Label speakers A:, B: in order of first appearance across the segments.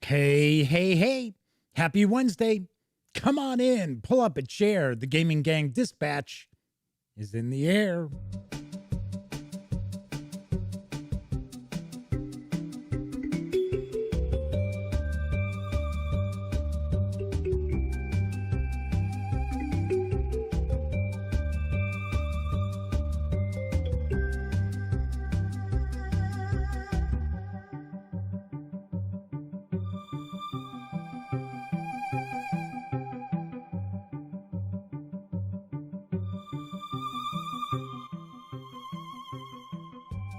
A: Hey, hey, hey. Happy Wednesday. Come on in, pull up a chair. The Gaming Gang Dispatch is in the air.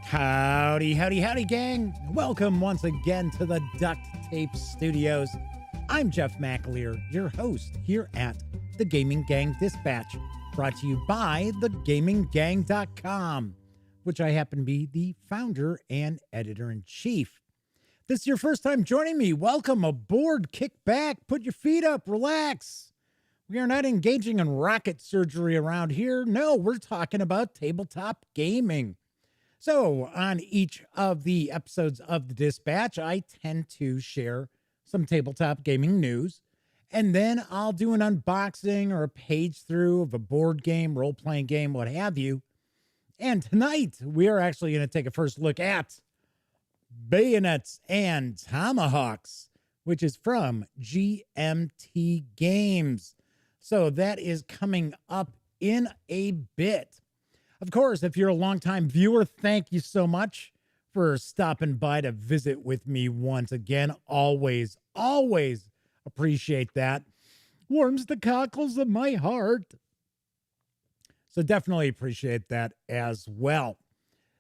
A: Howdy, howdy, howdy, gang. Welcome once again to the Duct Tape Studios. I'm Jeff McAleer, your host here at the Gaming Gang Dispatch, brought to you by thegaminggang.com, which I happen to be the founder and editor-in-chief. If this is your first time joining me, welcome aboard. Kick back, put your feet up, relax. We are not engaging in rocket surgery around here. No, we're talking about tabletop gaming. So on each of the episodes of the Dispatch, I tend to share some tabletop gaming news, and then I'll do an unboxing or a page through of a board game, role-playing game, what have you. And tonight, we are actually going to take a first look at Bayonets and Tomahawks, which is from GMT Games. So that is coming up in a bit. Of course, if you're a longtime viewer, thank you so much for stopping by to visit with me once again. Always, always appreciate that. Warms the cockles of my heart. So definitely appreciate that as well.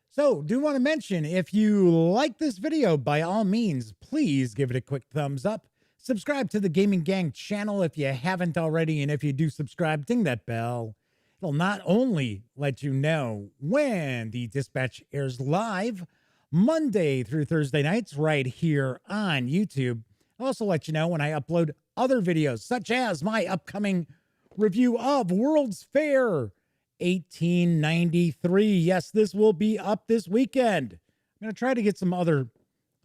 A: So do want to mention, if you like this video, by all means, please give it a quick thumbs up. Subscribe to the Gaming Gang channel if you haven't already. And if you do subscribe, ding that bell. It'll not only let you know when the Dispatch airs live Monday through Thursday nights right here on YouTube. I'll also let you know when I upload other videos, such as my upcoming review of World's Fair 1893. Yes, this will be up this weekend. I'm going to try to get some other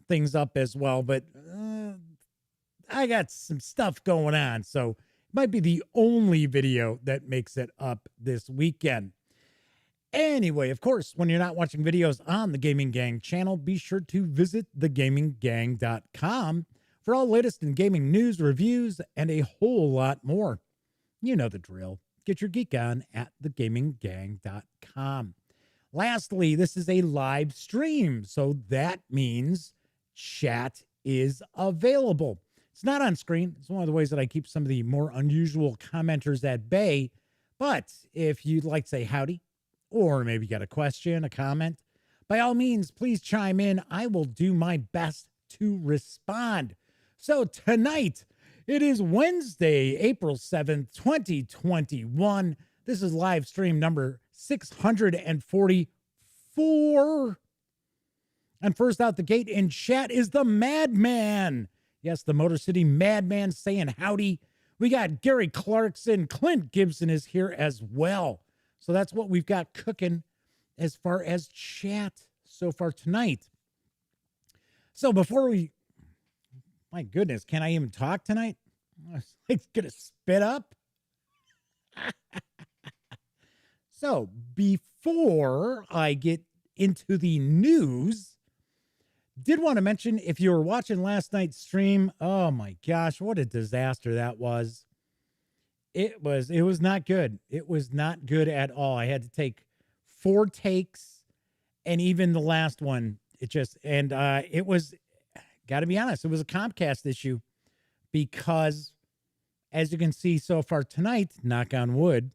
A: things up as well, but I got some stuff going on, so might be the only video that makes it up this weekend. Anyway, of course, when you're not watching videos on the Gaming Gang channel, be sure to visit thegaminggang.com for all latest in gaming news, reviews, and a whole lot more. You know the drill. Get your geek on at thegaminggang.com. Lastly, this is a live stream, so that means chat is available. It's not on screen. It's one of the ways that I keep some of the more unusual commenters at bay. But if you'd like to say howdy, or maybe got a question, a comment, by all means, please chime in. I will do my best to respond. So tonight, it is Wednesday, April 7th, 2021. This is live stream number 644. And first out the gate in chat is the Madman. Yes, the Motor City Madman saying howdy. We got Gary Clarkson. Clint Gibson is here as well. So that's what we've got cooking as far as chat so far tonight. So before we, my goodness, can I even talk tonight? It's going to spit up. So before I get into the news, did want to mention, if you were watching last night's stream, oh my gosh, what a disaster that was. It was not good. It was not good at all. I had to take 4 takes, and even the last one, it was, got to be honest, it was a Comcast issue, because as you can see so far tonight, knock on wood,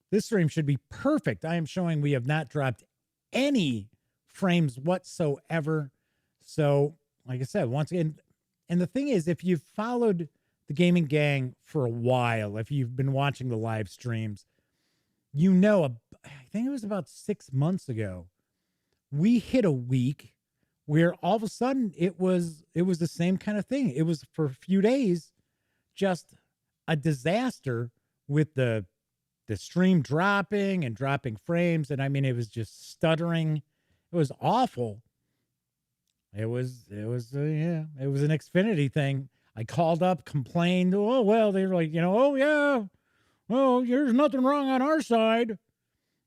A: this stream should be perfect. I am showing we have not dropped any frames whatsoever. So like I said, once again, and the thing is, if you've followed the Gaming Gang for a while, if you've been watching the live streams, you know, I think it was about 6 months ago, we hit a week where all of a sudden it was the same kind of thing. It was for a few days just a disaster with the stream dropping and dropping frames, and I mean, it was just stuttering. It was awful. Yeah, it was an Xfinity thing. I called up, complained. Oh, well, they were like, oh, yeah, well, there's nothing wrong on our side.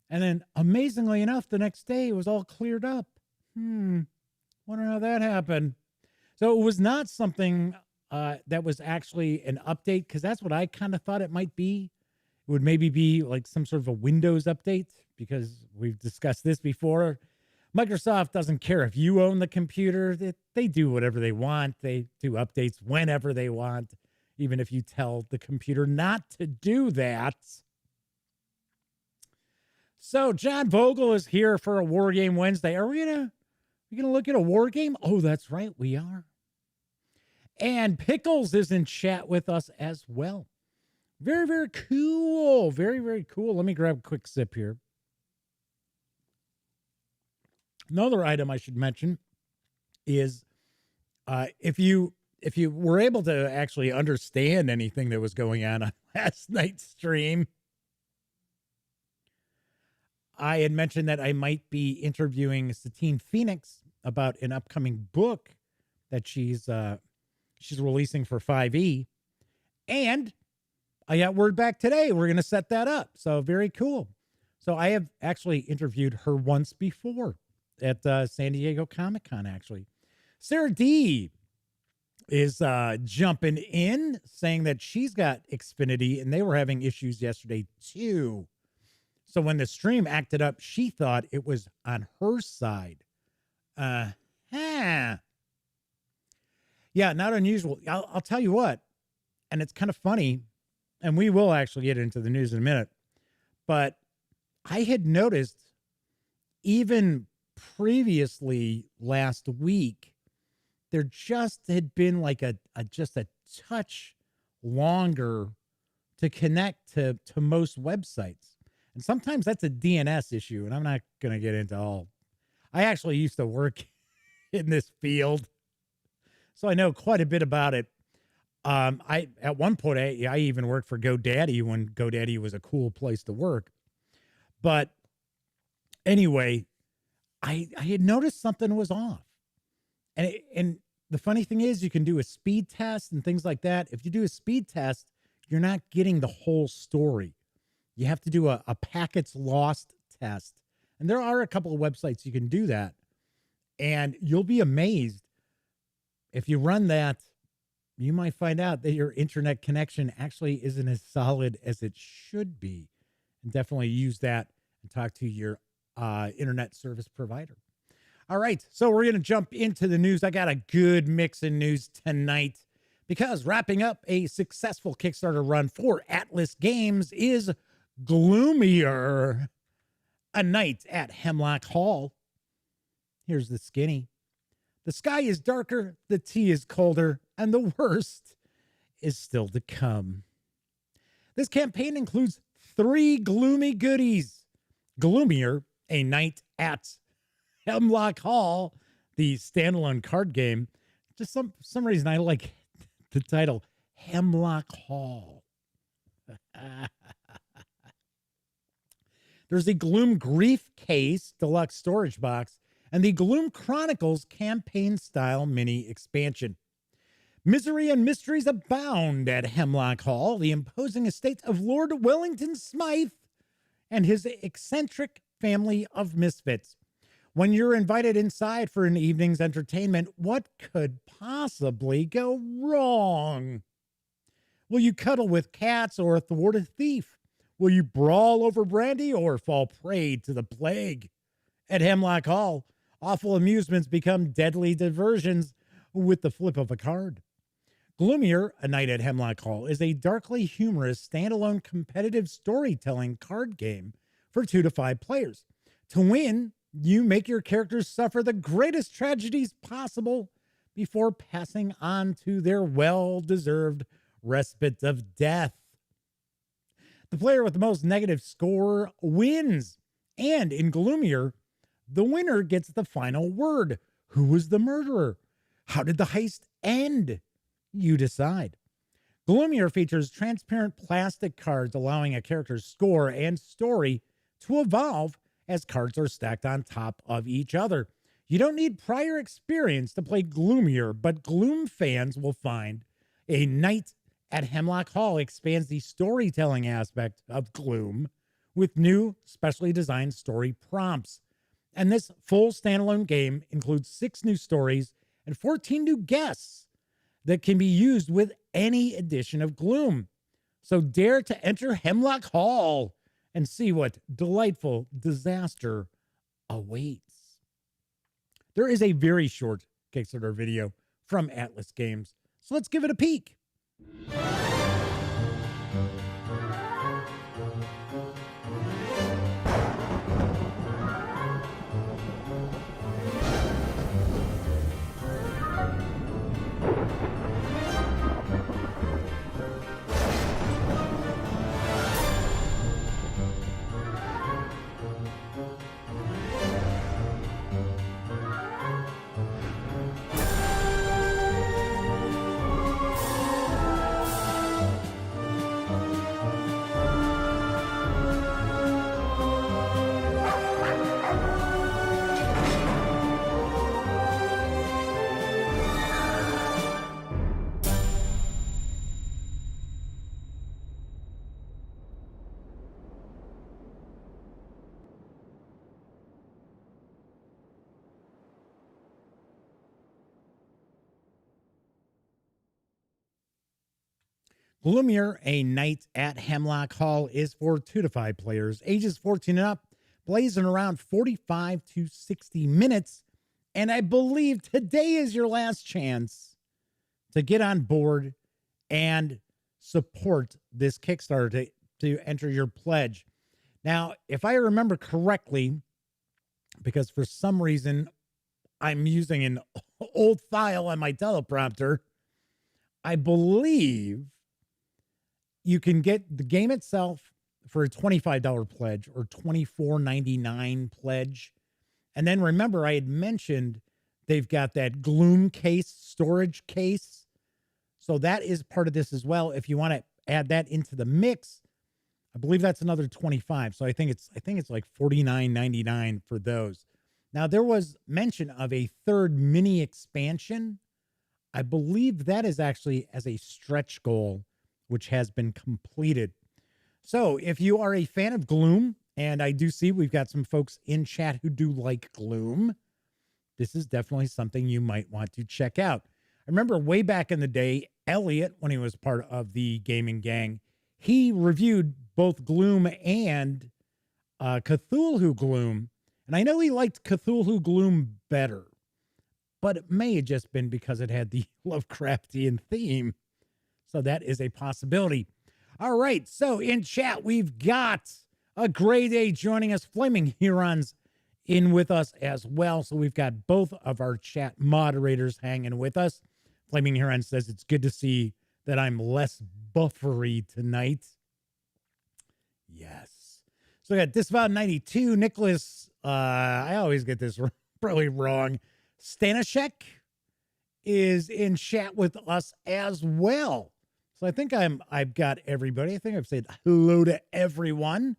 A: And then amazingly enough, the next day it was all cleared up. Wonder how that happened. So it was not something that was actually an update, because that's what I kind of thought it might be. It would maybe be like some sort of a Windows update, because we've discussed this before. Microsoft doesn't care if you own the computer. They do whatever they want. They do updates whenever they want, even if you tell the computer not to do that. So John Vogel is here for a War Game Wednesday. Are we gonna look at a war game? Oh, that's right, we are. And Pickles is in chat with us as well. Very, very cool. Very, very cool. Let me grab a quick sip here. Another item I should mention is if you were able to actually understand anything that was going on last night's stream, I had mentioned that I might be interviewing Satine Phoenix about an upcoming book that she's releasing for 5e. And I got word back today. We're going to set that up. So very cool. So I have actually interviewed her once before at San Diego Comic-Con, actually. Sarah D is jumping in, saying that she's got Xfinity and they were having issues yesterday too. So when the stream acted up, she thought it was on her side. Yeah, not unusual. I'll tell you what, and it's kind of funny, and we will actually get into the news in a minute, but I had noticed even previously last week, there just had been like just a touch longer to connect to most websites. And sometimes that's a DNS issue, and I'm not going to get into all. I actually used to work in this field, so I know quite a bit about it. At one point, I even worked for GoDaddy when GoDaddy was a cool place to work. But anyway, I had noticed something was off. And the funny thing is, you can do a speed test and things like that. If you do a speed test, you're not getting the whole story. You have to do a packets lost test. And there are a couple of websites you can do that. And you'll be amazed. If you run that, you might find out that your internet connection actually isn't as solid as it should be. And definitely use that and talk to your internet service provider. All right, so we're going to jump into the news. I got a good mix of news tonight because wrapping up a successful Kickstarter run for Atlas Games is Gloomier, A Night at Hemlock Hall. Here's the skinny. The sky is darker, the tea is colder, and the worst is still to come. This campaign includes 3 gloomy goodies. Gloomier, A Night at Hemlock Hall, the standalone card game. Just some reason I like the title, Hemlock Hall. There's the Gloom Grief Case Deluxe Storage Box and the Gloom Chronicles campaign-style mini expansion. Misery and mysteries abound at Hemlock Hall, the imposing estate of Lord Wellington Smythe and his eccentric family of misfits. When you're invited inside for an evening's entertainment, what could possibly go wrong? Will you cuddle with cats or thwart a thief? Will you brawl over brandy or fall prey to the plague? At Hemlock Hall, awful amusements become deadly diversions with the flip of a card. Gloomier, A Night at Hemlock Hall is a darkly humorous standalone competitive storytelling card game for 2 to 5 players. To win, you make your characters suffer the greatest tragedies possible before passing on to their well-deserved respite of death. The player with the most negative score wins. And in Gloomier, the winner gets the final word. Who was the murderer? How did the heist end? You decide. Gloomier features transparent plastic cards allowing a character's score and story to evolve as cards are stacked on top of each other. You don't need prior experience to play Gloomier, but Gloom fans will find A Night at Hemlock Hall expands the storytelling aspect of Gloom with new, specially designed story prompts. And this full standalone game includes 6 new stories and 14 new guests that can be used with any edition of Gloom. So dare to enter Hemlock Hall and see what delightful disaster awaits. There is a very short Kickstarter video from Atlas Games, so let's give it a peek. Gloomier, A Night at Hemlock Hall is for 2 to 5 players, ages 14 and up, plays in around 45 to 60 minutes. And I believe today is your last chance to get on board and support this Kickstarter to enter your pledge. Now, if I remember correctly, because for some reason I'm using an old file on my teleprompter, I believe you can get the game itself for a $25 pledge or $24.99 pledge. And then remember, I had mentioned they've got that Gloom case, storage case. So that is part of this as well. If you want to add that into the mix, I believe that's another 25. So I think it's like $49.99 for those. Now there was mention of a third mini expansion. I believe that is actually as a stretch goal, which has been completed. So if you are a fan of Gloom, and I do see we've got some folks in chat who do like Gloom, this is definitely something you might want to check out. I remember way back in the day, Elliot, when he was part of the gaming gang, he reviewed both Gloom and Cthulhu Gloom. And I know he liked Cthulhu Gloom better, but it may have just been because it had the Lovecraftian theme. So that is a possibility. All right. So in chat, we've got a Grade A joining us. Flaming Huron's in with us as well. So we've got both of our chat moderators hanging with us. Flaming Huron says it's good to see that I'm less buffery tonight. Yes. So we got Disavowed 92. Nicholas, I always get this probably wrong. Stanishek is in chat with us as well. So I think I've got everybody. I think I've said hello to everyone,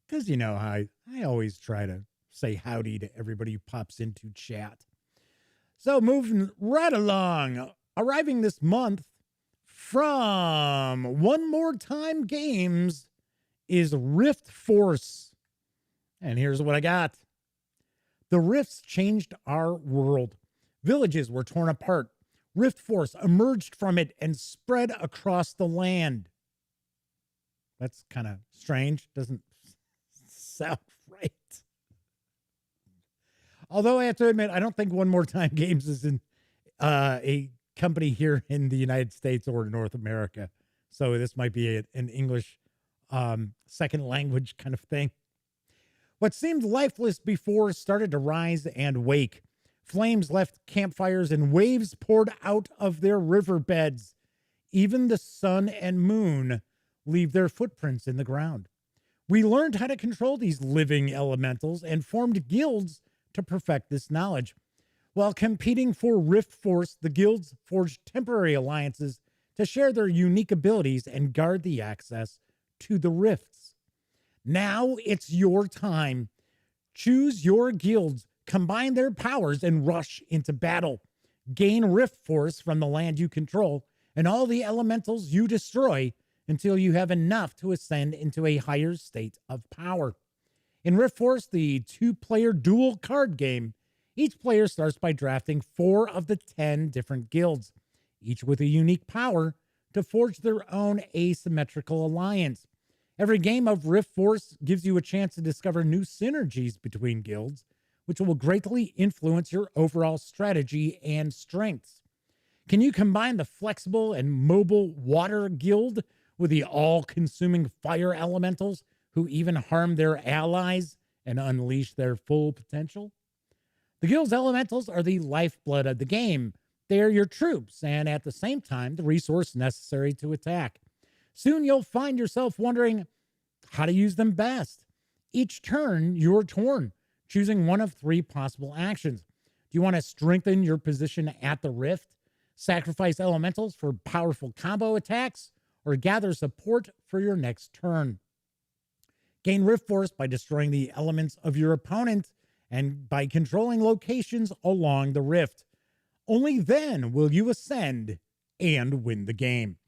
A: because you know how I always try to say howdy to everybody who pops into chat. So moving right along, arriving this month from One More Time Games is Rift Force. And here's what I got. The rifts changed our world. Villages were torn apart. Rift Force emerged from it and spread across the land. That's kind of strange. Doesn't sound right. Although I have to admit, I don't think One More Time Games is in a company here in the United States or North America. So this might be an English second language kind of thing. What seemed lifeless before started to rise and wake. Flames left campfires and waves poured out of their riverbeds. Even the sun and moon leave their footprints in the ground. We learned how to control these living elementals and formed guilds to perfect this knowledge. While competing for Rift Force, the guilds forged temporary alliances to share their unique abilities and guard the access to the rifts. Now it's your time. Choose your guilds combine their powers and rush into battle. Gain rift force from the land you control and all the elementals you destroy until you have enough to ascend into a higher state of power. In Rift Force, the two-player dual card game, each player starts by drafting 4 of the 10 different guilds, each with a unique power to forge their own asymmetrical alliance. Every game of Rift Force gives you a chance to discover new synergies between guilds, which will greatly influence your overall strategy and strengths. Can you combine the flexible and mobile Water Guild with the all-consuming Fire Elementals who even harm their allies and unleash their full potential? The guild's elementals are the lifeblood of the game. They are your troops and at the same time the resource necessary to attack. Soon you'll find yourself wondering how to use them best. Each turn, you're torn, choosing one of 3 possible actions. Do you want to strengthen your position at the rift, sacrifice elementals for powerful combo attacks, or gather support for your next turn? Gain rift force by destroying the elements of your opponent and by controlling locations along the rift. Only then will you ascend and win the game.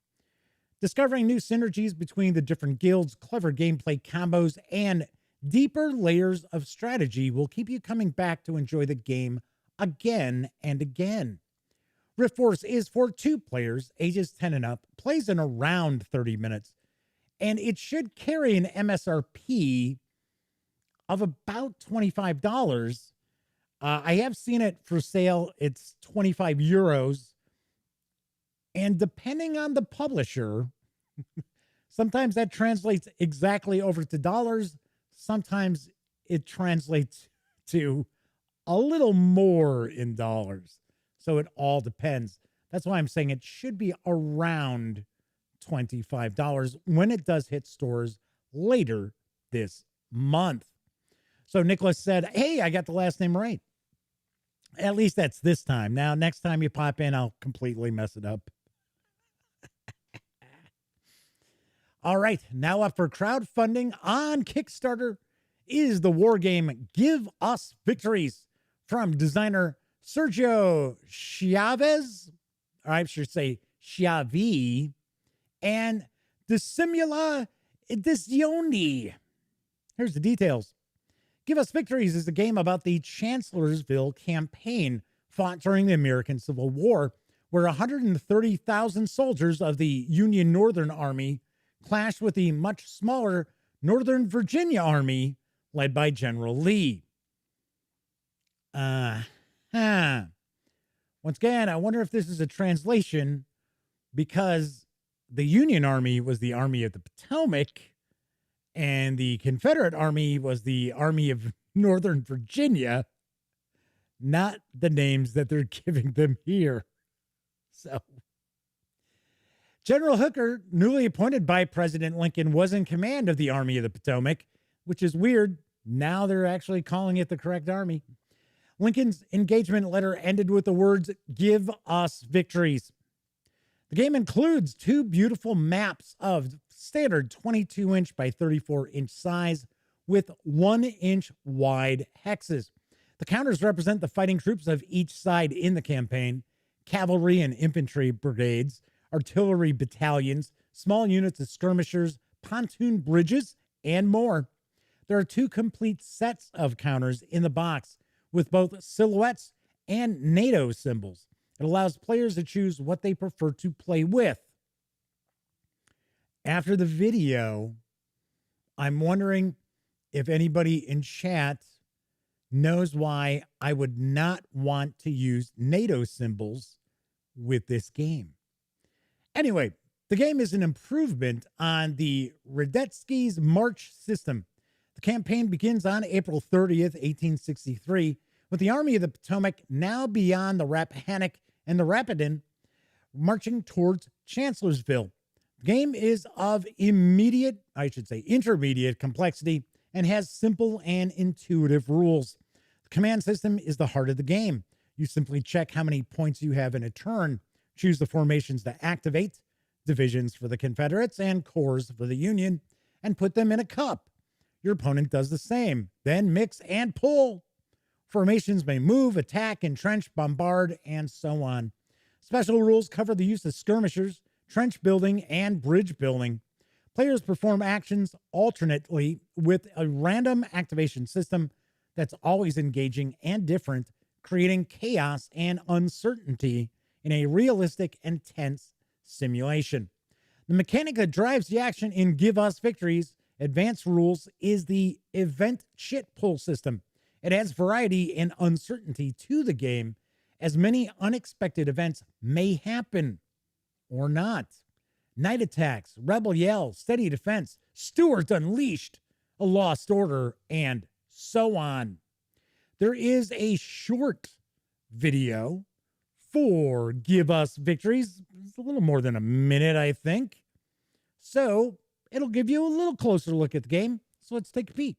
A: Discovering new synergies between the different guilds, clever gameplay combos, and deeper layers of strategy will keep you coming back to enjoy the game again and again. Rift Force is for 2 players, ages 10 and up, plays in around 30 minutes, and it should carry an MSRP of about $25. I have seen it for sale. It's 25 euros. And depending on the publisher, sometimes that translates exactly over to dollars. Sometimes it translates to a little more in dollars. So it all depends. That's why I'm saying it should be around $25 when it does hit stores later this month. So Nicholas said, hey, I got the last name right. At least that's this time. Now, next time you pop in, I'll completely mess it up. All right, now up for crowdfunding on Kickstarter is the wargame Give Us Victories from designer Sergio Chavez, or I should say Chiavi, and Dissimula Edizioni. Here's the details. Give Us Victories is a game about the Chancellorsville campaign fought during the American Civil War, where 130,000 soldiers of the Union Northern Army clashed with the much smaller Northern Virginia Army led by General Lee. Once again, I wonder if this is a translation because the Union Army was the Army of the Potomac and the Confederate Army was the Army of Northern Virginia, not the names that they're giving them here. So, General Hooker, newly appointed by President Lincoln, was in command of the Army of the Potomac, which is weird. Now they're actually calling it the correct army. Lincoln's engagement letter ended with the words, "Give us victories." The game includes 2 beautiful maps of standard 22-inch by 34-inch size with 1-inch wide hexes. The counters represent the fighting troops of each side in the campaign, cavalry and infantry brigades, artillery battalions, small units of skirmishers, pontoon bridges, and more. There are 2 complete sets of counters in the box with both silhouettes and NATO symbols. It allows players to choose what they prefer to play with. After the video, I'm wondering if anybody in chat knows why I would not want to use NATO symbols with this game. Anyway, the game is an improvement on the Radetzky's March system. The campaign begins on April 30th, 1863, with the Army of the Potomac now beyond the Rappahannock and the Rapidan, marching towards Chancellorsville. The game is of intermediate complexity and has simple and intuitive rules. The command system is the heart of the game. You simply check how many points you have in a turn, choose the formations to activate, divisions for the Confederates and corps for the Union, and put them in a cup. Your opponent does the same, then mix and pull. Formations may move, attack, entrench, bombard, and so on. Special rules cover the use of skirmishers, trench building, and bridge building. Players perform actions alternately with a random activation system that's always engaging and different, creating chaos and uncertainty in a realistic and tense simulation. The mechanic that drives the action in Give Us Victories Advanced Rules is the event shit pull system. It adds variety and uncertainty to the game, as many unexpected events may happen or not. Night attacks, rebel yell, steady defense, Stuart unleashed, a lost order, and so on. There is a short video for Give Us Victories. It's a little more than a minute, I think. So it'll give you a little closer look at the game. So let's take a peek.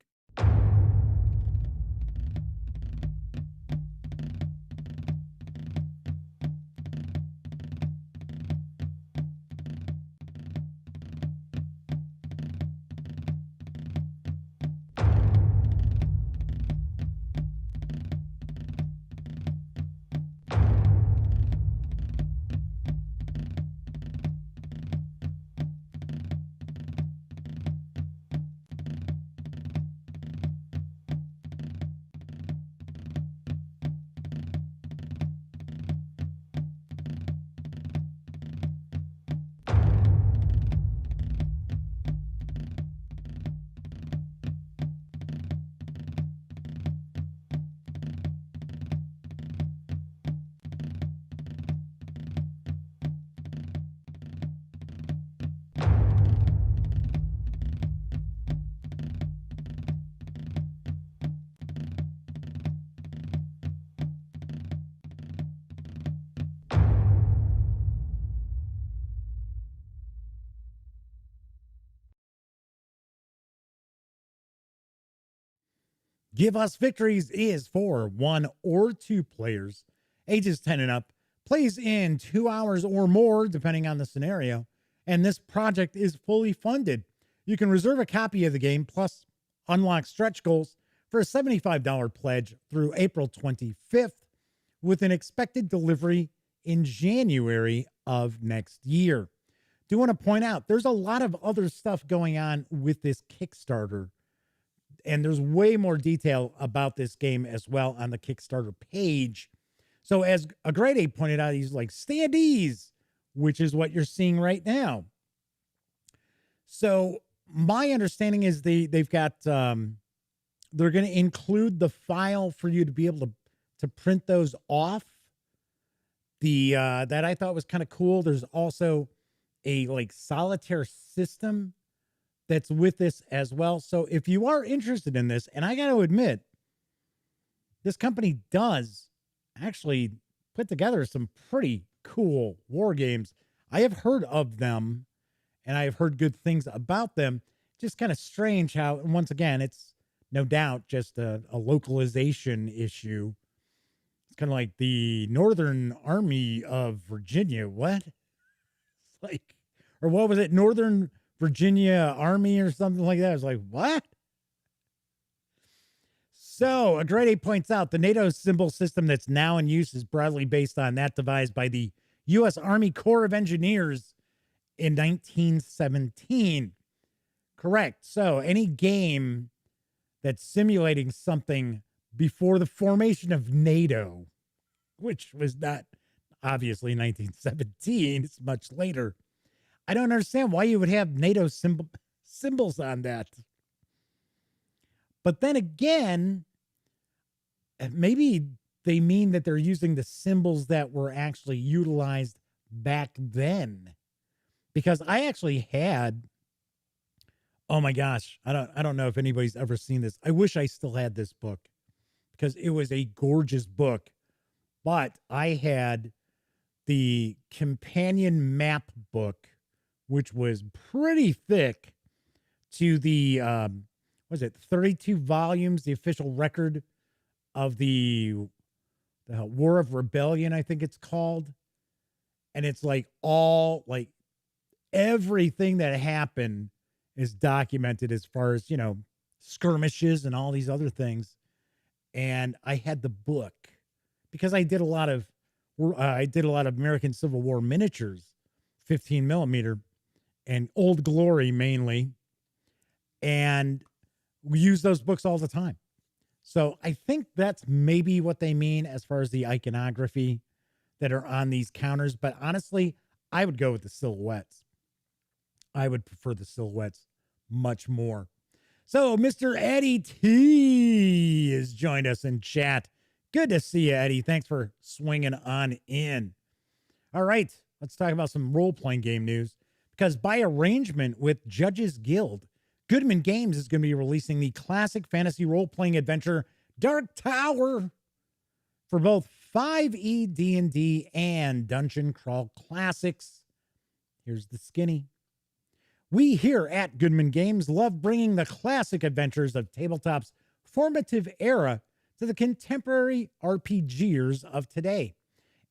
A: Give Us Victories is for 1 or 2 players, ages 10 and up, plays in 2 hours or more, depending on the scenario, and this project is fully funded. You can reserve a copy of the game, plus unlock stretch goals for a $75 pledge through April 25th, with an expected delivery in January of next year. Do want to point out, there's a lot of other stuff going on with this Kickstarter, and there's way more detail about this game as well on the Kickstarter page. So as a grade A pointed out, he's like, standees, which is what you're seeing right now. So my understanding is they've got, they're going to include the file for you to be able to print those off. That I thought was kind of cool. There's also a like solitaire system that's with this as well. So if you are interested in this, and I got to admit, this company does actually put together some pretty cool war games. I have heard of them, and I have heard good things about them. Just kind of strange how, and once again, it's no doubt just a localization issue. It's kind of like the Northern Army of Virginia. What? It's like, or what was it? Northern Virginia Army or something like that. I was like, what? So, a grade A points out the NATO symbol system that's now in use is broadly based on that devised by the U.S. Army Corps of Engineers in 1917. Correct. So, any game that's simulating something before the formation of NATO, which was not obviously 1917, it's much later. I don't understand why you would have NATO symbols on that. But then again, maybe they mean that they're using the symbols that were actually utilized back then. Because I actually had, oh my gosh, I don't know if anybody's ever seen this. I wish I still had this book because it was a gorgeous book. But I had the companion map book, which was pretty thick, to the, was it 32 volumes, the official record of the War of Rebellion, I think it's called. And it's like all, like everything that happened is documented as far as, you know, skirmishes and all these other things. and I had the book because I did a lot of American Civil War miniatures, 15 millimeter, and Old Glory mainly, and we use those books all the time. So I think that's maybe what they mean as far as the iconography that are on these counters. But honestly, I would go with the silhouettes. I would prefer the silhouettes much more. So Mr. Eddie T has joined us in chat. Good to see you, Eddie. Thanks for swinging on in. All right, let's talk about some role-playing game news. Because by arrangement with Judges Guild, Goodman Games is going to be releasing the classic fantasy role-playing adventure Dark Tower for both 5e D&D and Dungeon Crawl Classics. Here's the skinny. We here at Goodman Games love bringing the classic adventures of Tabletop's formative era to the contemporary RPGers of today.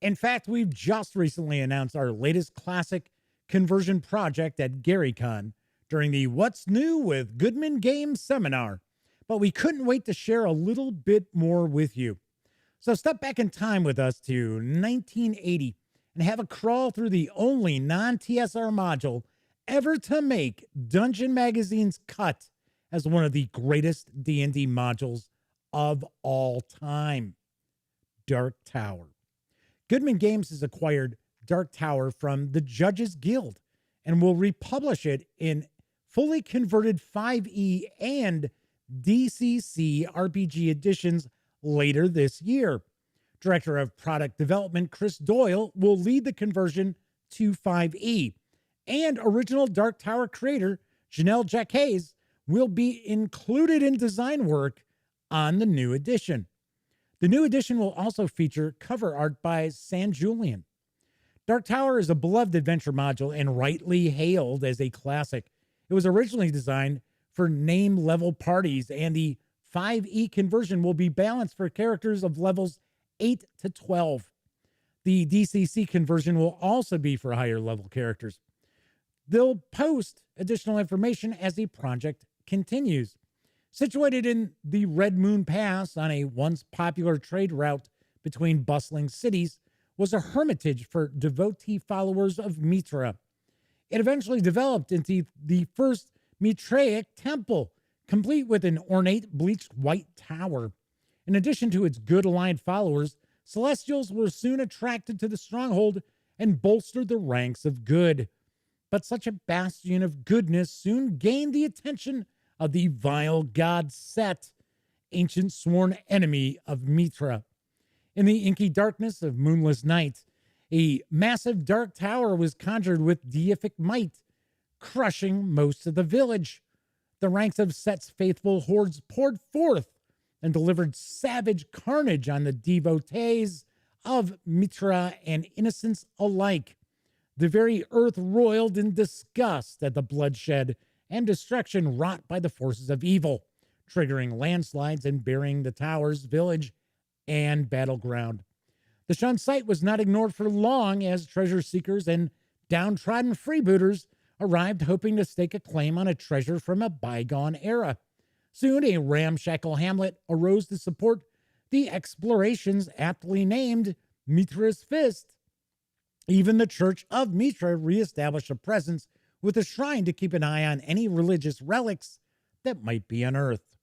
A: In fact, we've just recently announced our latest classic conversion project at GaryCon during the What's New with Goodman Games seminar, but we couldn't wait to share a little bit more with you. So step back in time with us to 1980 and have a crawl through the only non-TSR module ever to make Dungeon Magazine's cut as one of the greatest D&D modules of all time, Dark Tower. Goodman Games has acquired Dark Tower from the Judges Guild and will republish it in fully converted 5e and DCC RPG editions later this year. Director of Product Development Chris Doyle will lead the conversion to 5e, and original Dark Tower creator Janelle Jacques will be included in design work on the new edition. The new edition will also feature cover art by San Julian. Dark Tower is a beloved adventure module and rightly hailed as a classic. It was originally designed for name level parties, and the 5e conversion will be balanced for characters of levels 8 to 12. The DCC conversion will also be for higher level characters. They'll post additional information as the project continues. Situated in the Red Moon Pass on a once popular trade route between bustling cities was a hermitage for devotee followers of Mitra. It eventually developed into the first Mitraic temple, complete with an ornate bleached white tower. In addition to its good-aligned followers, Celestials were soon attracted to the stronghold and bolstered the ranks of good. But such a bastion of goodness soon gained the attention of the vile god Set, ancient sworn enemy of Mitra. In the inky darkness of moonless night, a massive dark tower was conjured with deific might, crushing most of the village. The ranks of Set's faithful hordes poured forth and delivered savage carnage on the devotees of Mitra and innocents alike. The very earth roiled in disgust at the bloodshed and destruction wrought by the forces of evil, triggering landslides and burying the tower's village and battleground. The shunned site was not ignored for long as treasure seekers and downtrodden freebooters arrived hoping to stake a claim on a treasure from a bygone era. Soon a ramshackle hamlet arose to support the explorations aptly named Mitra's Fist. Even the Church of Mitra reestablished a presence with a shrine to keep an eye on any religious relics that might be unearthed.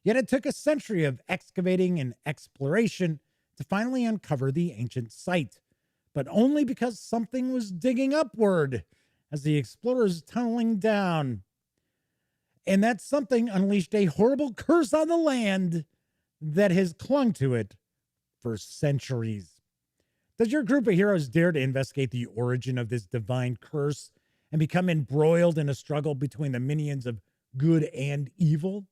A: Yet it took a century of excavating and exploration to finally uncover the ancient site, but only because something was digging upward as the explorers tunneling down. And that something unleashed a horrible curse on the land that has clung to it for centuries. Does your group of heroes dare to investigate the origin of this divine curse and become embroiled in a struggle between the minions of good and evil?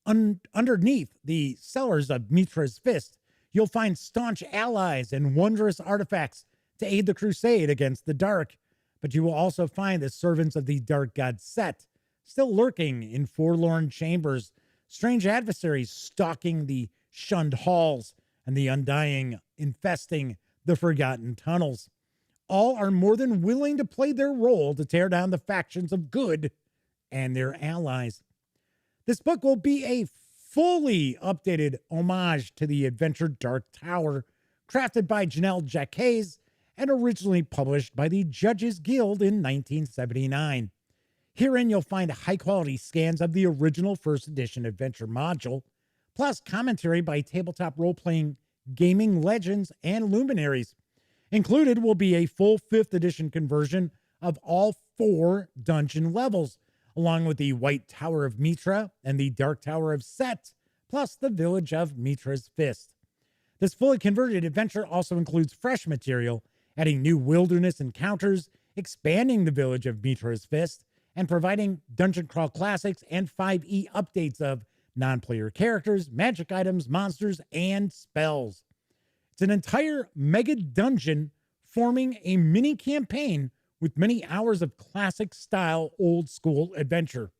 A: Underneath the cellars of Mitra's Fist, you'll find staunch allies and wondrous artifacts to aid the crusade against the dark, but you will also find the servants of the dark god Set still lurking in forlorn chambers, strange adversaries stalking the shunned halls, and the undying infesting the forgotten tunnels. All are more than willing to play their role to tear down the factions of good and their allies. This book will be a fully updated homage to the adventure Dark Tower, crafted by Janelle Jacques and originally published by the Judges Guild in 1979. Herein, you'll find high-quality scans of the original first edition adventure module, plus commentary by tabletop role-playing gaming legends and luminaries. Included will be a full 5th edition conversion of all 4 dungeon levels, along with the White Tower of Mitra and the Dark Tower of Set, plus the village of Mitra's Fist. This fully converted adventure also includes fresh material, adding new wilderness encounters, expanding the village of Mitra's Fist, and providing Dungeon Crawl Classics and 5e updates of non-player characters, magic items, monsters, and spells. It's an entire mega dungeon forming a mini campaign with many hours of classic-style old-school adventure.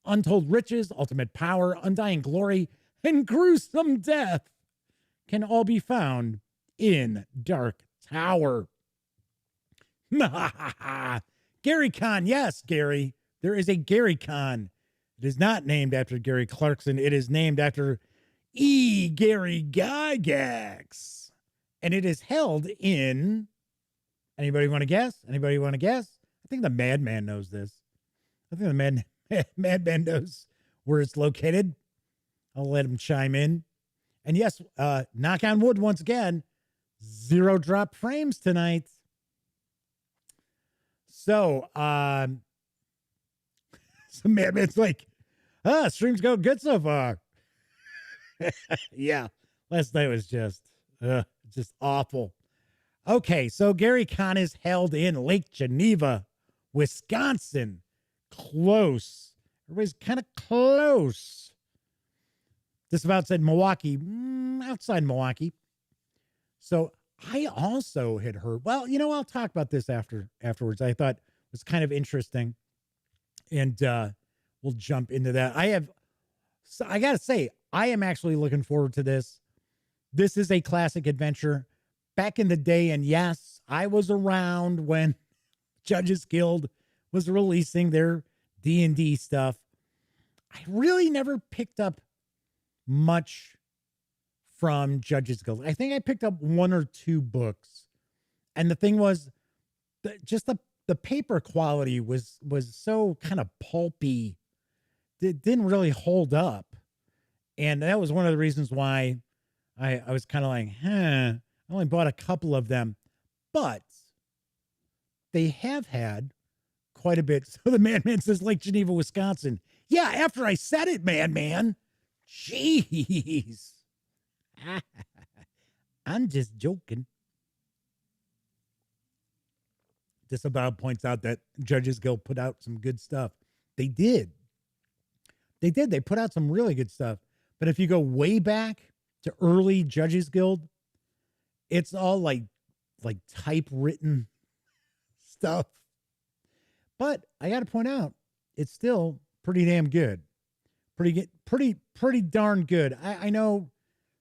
A: Untold riches, ultimate power, undying glory, and gruesome death can all be found in Dark Tower. Gary Con, yes, Gary. There is a Gary Con. It is not named after Gary Clarkson. It is named after E. Gary Gygax. And it is held in... Anybody want to guess? Anybody want to guess? I think the Madman knows this. I think the Madman knows where it's located. I'll let him chime in. And yes, knock on wood once again, 0 drop frames tonight. So, so Madman's like, stream's going good so far. Yeah, last night was just awful. Okay, so Gary Con is held in Lake Geneva, Wisconsin. Close. Everybody's kind of close. Just about said Milwaukee, outside Milwaukee. So I also had heard, well, you know, I'll talk about this afterwards. I thought it was kind of interesting. And we'll jump into that. I got to say, I am actually looking forward to this. This is a classic adventure. Back in the day, and yes, I was around when Judges Guild was releasing their D&D stuff. I really never picked up much from Judges Guild. I think I picked up 1 or 2 books. And the thing was, just the paper quality was so kind of pulpy. It didn't really hold up. And that was one of the reasons why I was kind of like, I only bought a couple of them, but they have had quite a bit. So the Madman says Lake Geneva, Wisconsin. Yeah, after I said it, Madman. Jeez. I'm just joking. Disavow points out that Judges Guild put out some good stuff. They did. They put out some really good stuff. But if you go way back to early Judges Guild, it's all like typewritten stuff. But I got to point out, it's still pretty damn good. Pretty darn good. I know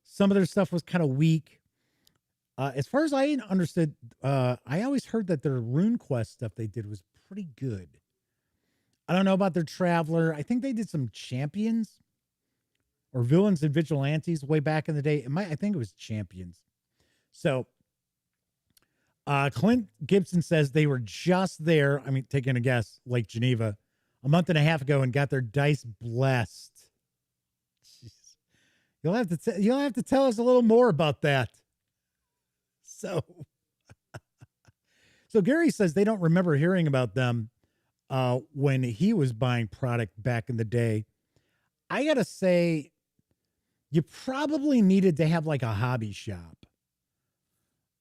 A: some of their stuff was kind of weak. As far as I understood, I always heard that their RuneQuest stuff they did was pretty good. I don't know about their Traveler. I think they did some Champions or Villains and Vigilantes way back in the day. I think it was Champions. So Clint Gibson says they were just there. I mean, taking a guess, Lake Geneva, a month and a half ago and got their dice blessed. Jeez. You'll have to tell us a little more about that. So Gary says they don't remember hearing about them when he was buying product back in the day. I got to say, you probably needed to have like a hobby shop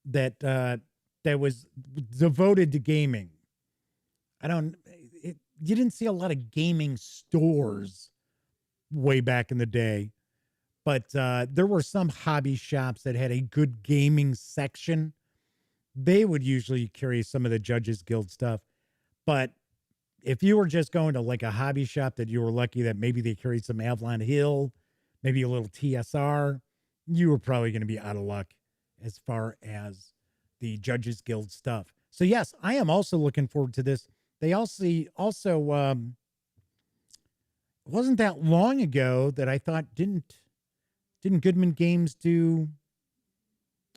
A: that was devoted to gaming. You didn't see a lot of gaming stores way back in the day, but there were some hobby shops that had a good gaming section. They would usually carry some of the Judges Guild stuff. But if you were just going to like a hobby shop that you were lucky that maybe they carried some Avalon Hill, maybe a little TSR, you were probably going to be out of luck as far as the Judges Guild stuff. So yes, I am also looking forward to this. They also wasn't that long ago that I thought didn't Goodman Games do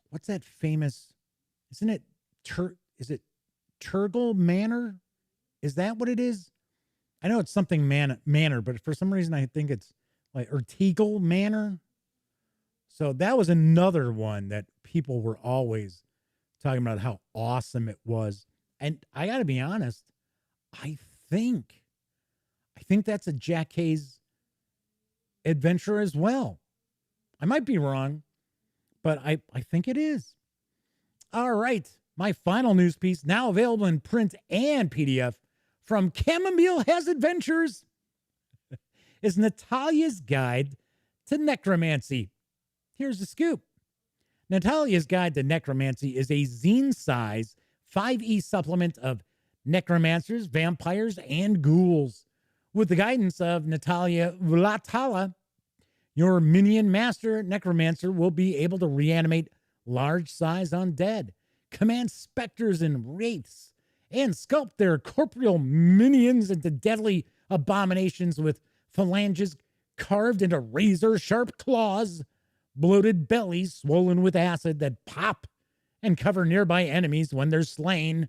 A: what's that famous? Isn't it is it Turgle Manor? Is that what it is? I know it's something manor, but for some reason I think it's like Teagle Manor. So that was another one that people were always talking about how awesome it was. And I got to be honest, I think that's a Jack Hayes adventure as well. I might be wrong, but I think it is. All right. My final news piece, now available in print and PDF from ChamomileHasAdventures, is Natalia's Guide to Necromancy. Here's the scoop. Natalia's Guide to Necromancy is a zine-size 5e supplement of necromancers, vampires, and ghouls. With the guidance of Natalia Vlatala, your minion master necromancer will be able to reanimate large-size undead, command specters and wraiths, and sculpt their corporeal minions into deadly abominations with phalanges carved into razor-sharp claws, bloated bellies swollen with acid that pop and cover nearby enemies when they're slain.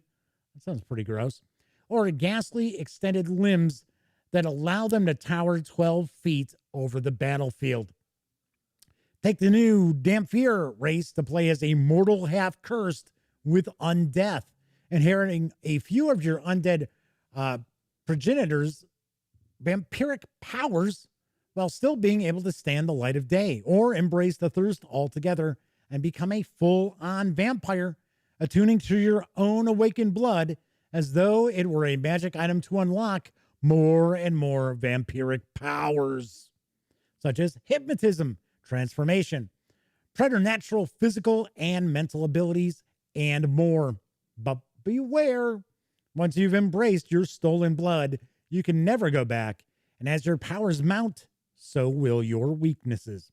A: That sounds pretty gross. Or ghastly extended limbs that allow them to tower 12 feet over the battlefield. Take the new Damphir race to play as a mortal half-cursed with undeath, inheriting a few of your undead progenitors' vampiric powers while still being able to stand the light of day, or embrace the thirst altogether and become a full-on vampire, attuning to your own awakened blood as though it were a magic item to unlock more and more vampiric powers, such as hypnotism, transformation, preternatural physical and mental abilities, and more. But beware, once you've embraced your stolen blood, you can never go back, and as your powers mount, so will your weaknesses.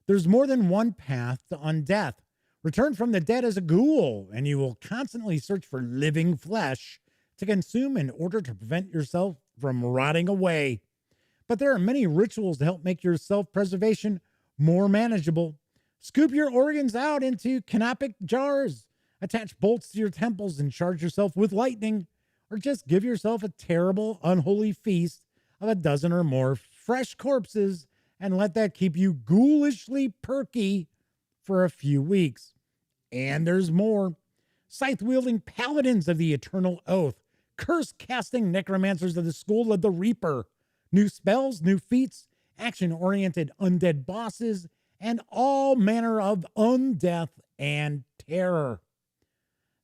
A: There's more than one path to undeath. Return from the dead as a ghoul, and you will constantly search for living flesh to consume in order to prevent yourself from rotting away. But there are many rituals to help make your self-preservation more manageable. Scoop your organs out into canopic jars, attach bolts to your temples and charge yourself with lightning, or just give yourself a terrible, unholy feast of a dozen or more fresh corpses and let that keep you ghoulishly perky for a few weeks. And there's more. Scythe-wielding paladins of the Eternal Oath, curse-casting necromancers of the School of the Reaper, new spells, new feats, action-oriented undead bosses, and all manner of undeath and terror.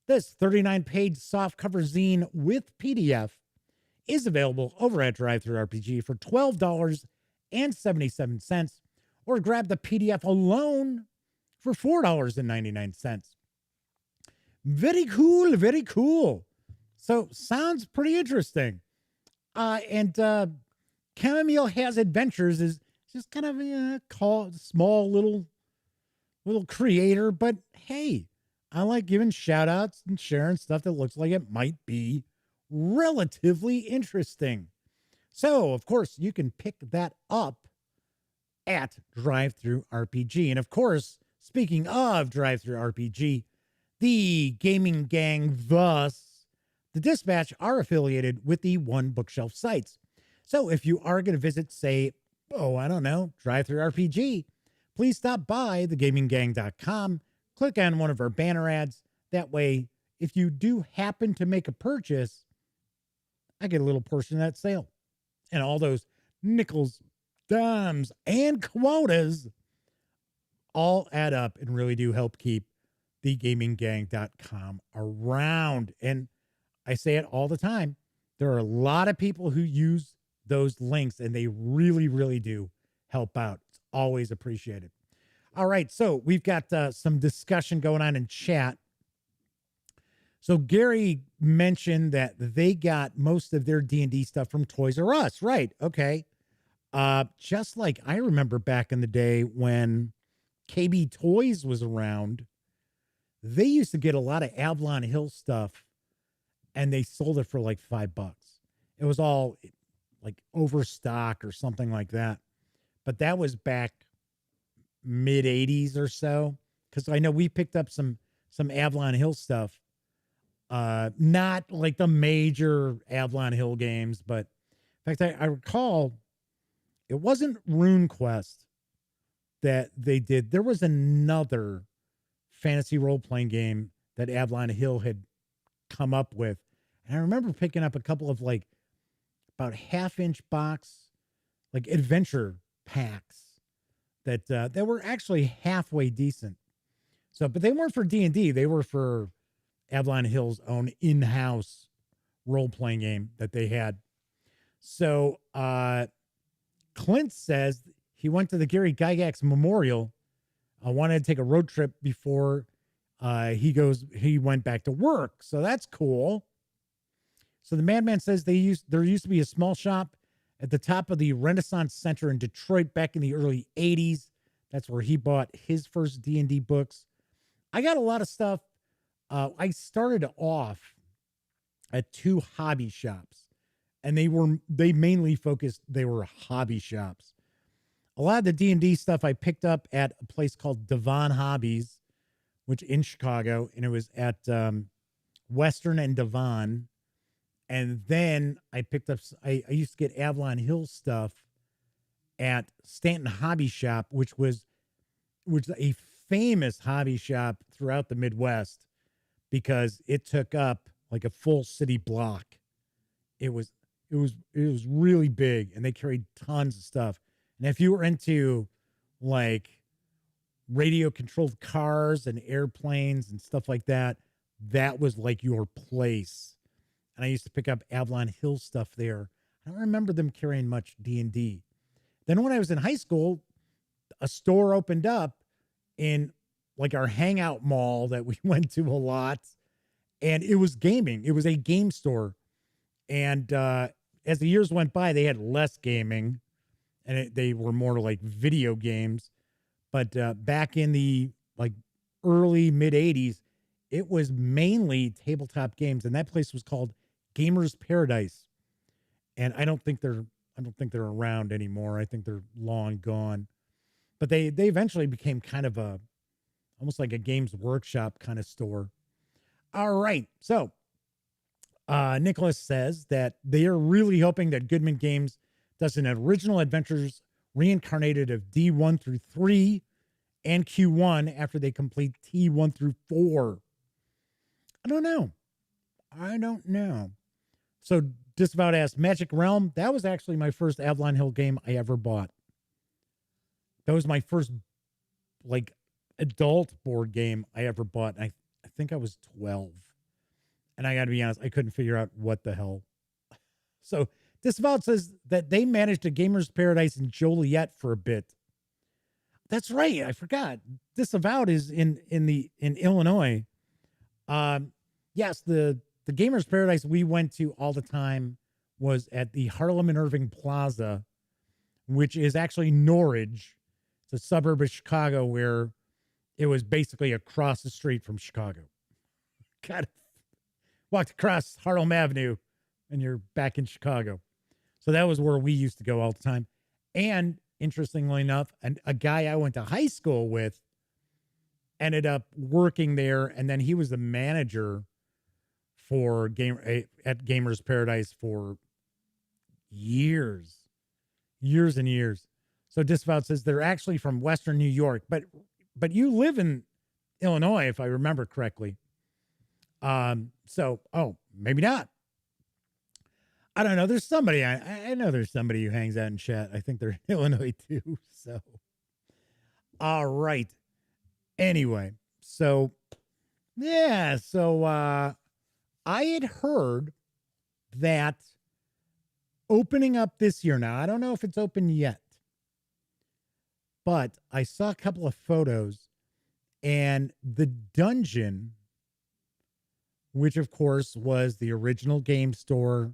A: This 39-page softcover zine with PDF is available over at DriveThruRPG for $12.77, or grab the PDF alone for $4.99. Very cool, very cool. So, sounds pretty interesting. ChamomileHasAdventures is just kind of a small little creator, but hey, I like giving shout outs and sharing stuff that looks like it might be relatively interesting. So, of course, you can pick that up at DriveThruRPG. And of course, speaking of DriveThruRPG, the gaming gang, thus the Dispatch, are affiliated with the One Bookshelf sites. So if you are going to visit, say, DriveThruRPG, please stop by thegaminggang.com, click on one of our banner ads. That way, if you do happen to make a purchase, I get a little portion of that sale. And all those nickels, dimes, and quotas all add up and really do help keep thegaminggang.com around. And I say it all the time. There are a lot of people who use those links, and they really, really do help out. It's always appreciated. All right, so we've got some discussion going on in chat. So Gary mentioned that they got most of their D&D stuff from Toys R Us. Right, okay. Just like I remember back in the day when KB Toys was around, they used to get a lot of Avalon Hill stuff, and they sold it for like $5. It was all like overstock or something like that. But that was back mid 80s or so. Cause I know we picked up some Avalon Hill stuff. Not like the major Avalon Hill games, but in fact, I recall it wasn't RuneQuest that they did. There was another fantasy role-playing game that Avalon Hill had come up with. And I remember picking up a couple of like about half-inch box, like adventure packs that were actually halfway decent. So, but they weren't for D&D. They were for Avalon Hill's own in-house role-playing game that they had. So, Clint says he went to the Gary Gygax Memorial. Wanted to take a road trip before he went back to work. So that's cool. So the Madman says there used to be a small shop at the top of the Renaissance Center in Detroit back in the early 80s. That's where he bought his first D&D books. I got a lot of stuff. I started off at 2 hobby shops, and they were hobby shops. A lot of the D&D stuff I picked up at a place called Devon Hobbies, which in Chicago, and it was at Western and Devon. And then I picked up, I used to get Avalon Hill stuff at Stanton Hobby Shop, which was a famous hobby shop throughout the Midwest because it took up like a full city block. It was really big, and they carried tons of stuff. And if you were into like radio controlled cars and airplanes and stuff like that, that was like your place. And I used to pick up Avalon Hill stuff there. I don't remember them carrying much D&D. Then when I was in high school, a store opened up in like our hangout mall that we went to a lot. And it was gaming. It was a game store. And as the years went by, they had less gaming. And they were more like video games. But back in the like early mid 80s, it was mainly tabletop games. And that place was called Gamers Paradise. And I don't think they're around anymore. I think they're long gone. But they eventually became kind of almost like a Games Workshop kind of store. All right. So Nicholas says that they are really hoping that Goodman Games does an original adventures reincarnated of D1 through 3 and Q1 after they complete T1 through 4. I don't know. So Disavowed asks, Magic Realm, that was actually my first Avalon Hill game I ever bought. That was my first like adult board game I ever bought. I think I was 12. And I got to be honest, I couldn't figure out what the hell. So Disavowed says that they managed a Gamers Paradise in Joliet for a bit. That's right. I forgot. Disavowed is in Illinois. Yes, the Gamers Paradise we went to all the time was at the Harlem and Irving Plaza, which is actually Norridge. It's a suburb of Chicago where it was basically across the street from Chicago. Kind of walked across Harlem Avenue and you're back in Chicago. So that was where we used to go all the time. And interestingly enough, a guy I went to high school with ended up working there, and then he was the manager for at Gamers Paradise for years and years. So Disavowed says they're actually from Western New York, but you live in Illinois, if I remember correctly. So maybe not. I don't know. There's somebody I know. There's somebody who hangs out in chat. I think they're in Illinois too. So, all right. Anyway, so yeah. So I had heard that opening up this year. Now I don't know if it's open yet, but I saw a couple of photos, and the dungeon, which of course was the original game store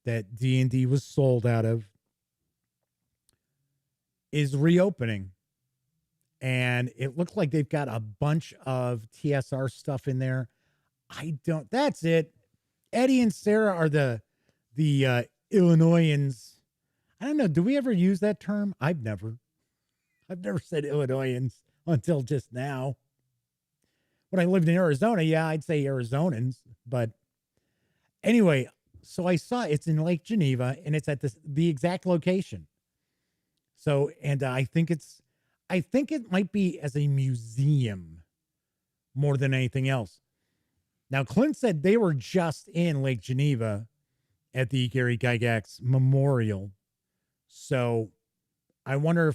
A: that D&D was sold out of, is reopening. And it looked like they've got a bunch of TSR stuff in there. That's it. Eddie and Sarah are the Illinoisans I don't know. Do we ever use that term? I've never said Illinoisans until just now. When I lived in Arizona, yeah, I'd say Arizonans. But anyway, so I saw it's in Lake Geneva and it's at the exact location. So, and I think it might be as a museum more than anything else. Now, Clint said they were just in Lake Geneva at the Gary Gygax Memorial. So I wonder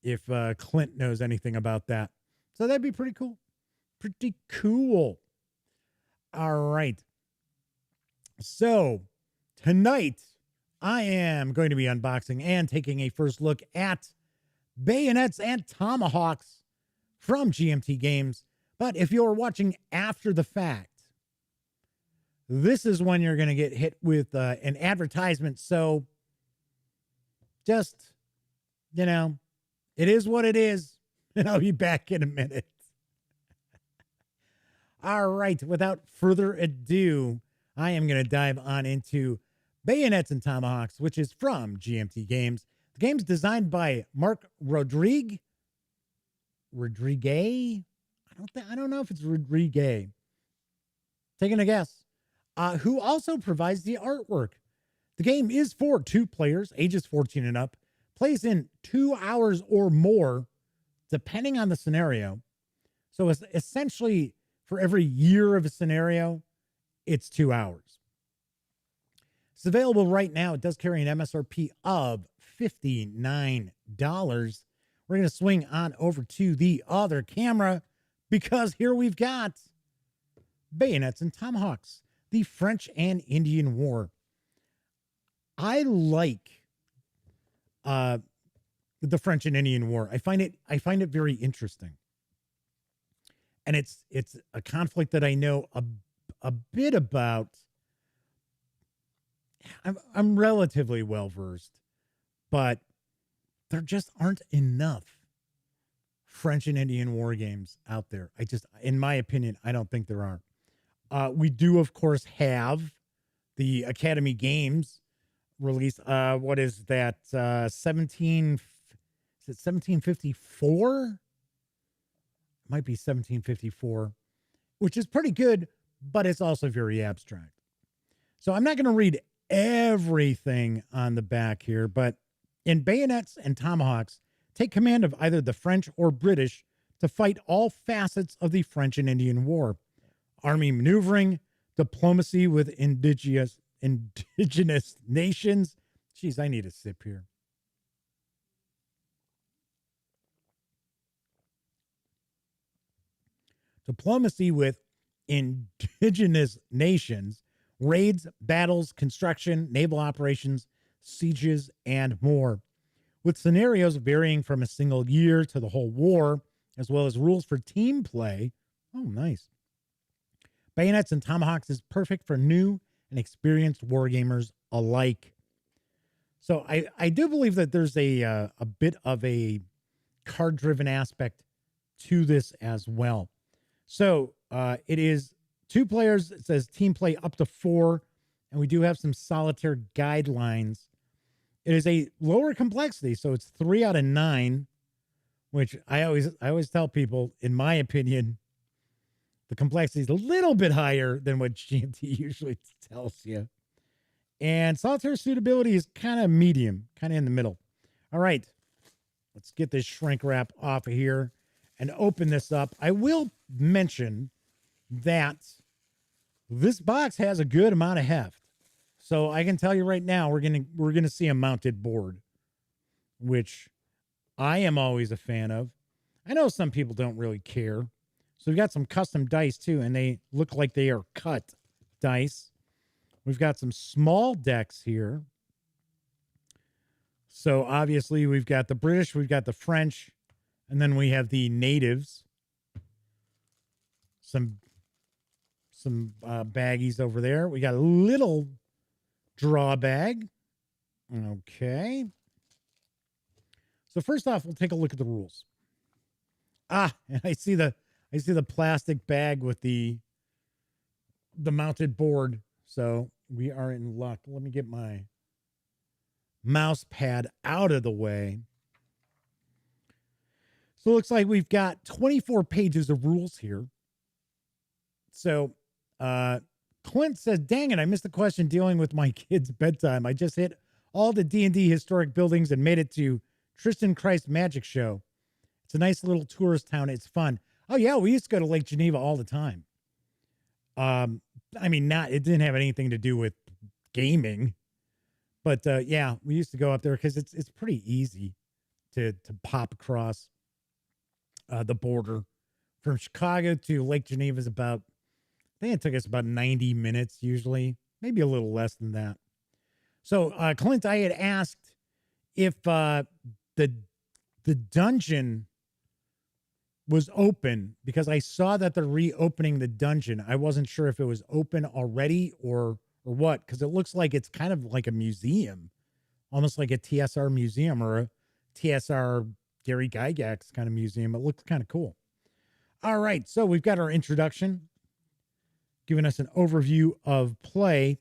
A: if Clint knows anything about that. So that'd be pretty cool. Pretty cool. All right. So tonight I am going to be unboxing and taking a first look at Bayonets and Tomahawks from GMT Games. But if you're watching after the fact, this is when you're going to get hit with an advertisement. So just, it is what it is. And I'll be back in a minute. All right. Without further ado, I am going to dive on into Bayonets and Tomahawks, which is from GMT Games. The game's designed by Mark Rodriguez. I don't know if it's Rodriguez. Taking a guess. Who also provides the artwork. The game is for 2 players, ages 14 and up, plays in 2 hours or more, depending on the scenario. So it's essentially for every year of a scenario, it's 2 hours. It's available right now. It does carry an MSRP of $59. We're going to swing on over to the other camera because here we've got Bayonets and Tomahawks, the French and Indian War. I like the French and Indian War. I find it very interesting. And it's a conflict that I know a bit about. I'm relatively well versed, but there just aren't enough French and Indian war games out there. In my opinion, I don't think there are. We do, of course, have the Academy Games release. What is that? 1754? Might be 1754, which is pretty good, but it's also very abstract. So I'm not going to read everything on the back here, but in Bayonets and Tomahawks, take command of either the French or British to fight all facets of the French and Indian War. Army maneuvering, diplomacy with indigenous nations. Jeez, I need a sip here. Diplomacy with indigenous nations, raids, battles, construction, naval operations, sieges, and more. With scenarios varying from a single year to the whole war, as well as rules for team play. Oh, nice. Bayonets and Tomahawks is perfect for new and experienced wargamers alike. So I do believe that there's a bit of a card-driven aspect to this as well. So it is 2 players. It says team play up to 4, and we do have some solitaire guidelines. It is a lower complexity, so it's 3 out of 9, which I always tell people, in my opinion, the complexity is a little bit higher than what GMT usually tells you. And solitaire suitability is kind of medium, kind of in the middle. All right, let's get this shrink wrap off of here and open this up. I will mention that this box has a good amount of heft. So I can tell you right now, we're gonna see a mounted board, which I am always a fan of. I know some people don't really care. So we've got some custom dice too, and they look like they are cut dice. We've got some small decks here. So obviously we've got the British, we've got the French, and then we have the natives. Some baggies over there. We got a little draw bag. Okay. So first off, we'll take a look at the rules. And I see the plastic bag with the mounted board. So we are in luck. Let me get my mouse pad out of the way. So it looks like we've got 24 pages of rules here. So Clint says, dang it, I missed the question dealing with my kids' bedtime. I just hit all the D&D historic buildings and made it to Tristan Christ Magic Show. It's a nice little tourist town. It's fun. Oh, yeah, we used to go to Lake Geneva all the time. I mean, it didn't have anything to do with gaming. But, yeah, we used to go up there because it's pretty easy to pop across the border. From Chicago to Lake Geneva is about, I think it took us about 90 minutes usually, maybe a little less than that. So, Clint, I had asked if the dungeon was open because I saw that they're reopening the dungeon. I wasn't sure if it was open already or what, because it looks like it's kind of like a museum, almost like a TSR museum or a TSR Gary Gygax kind of museum. It looks kind of cool. All right, so we've got our introduction, giving us an overview of play.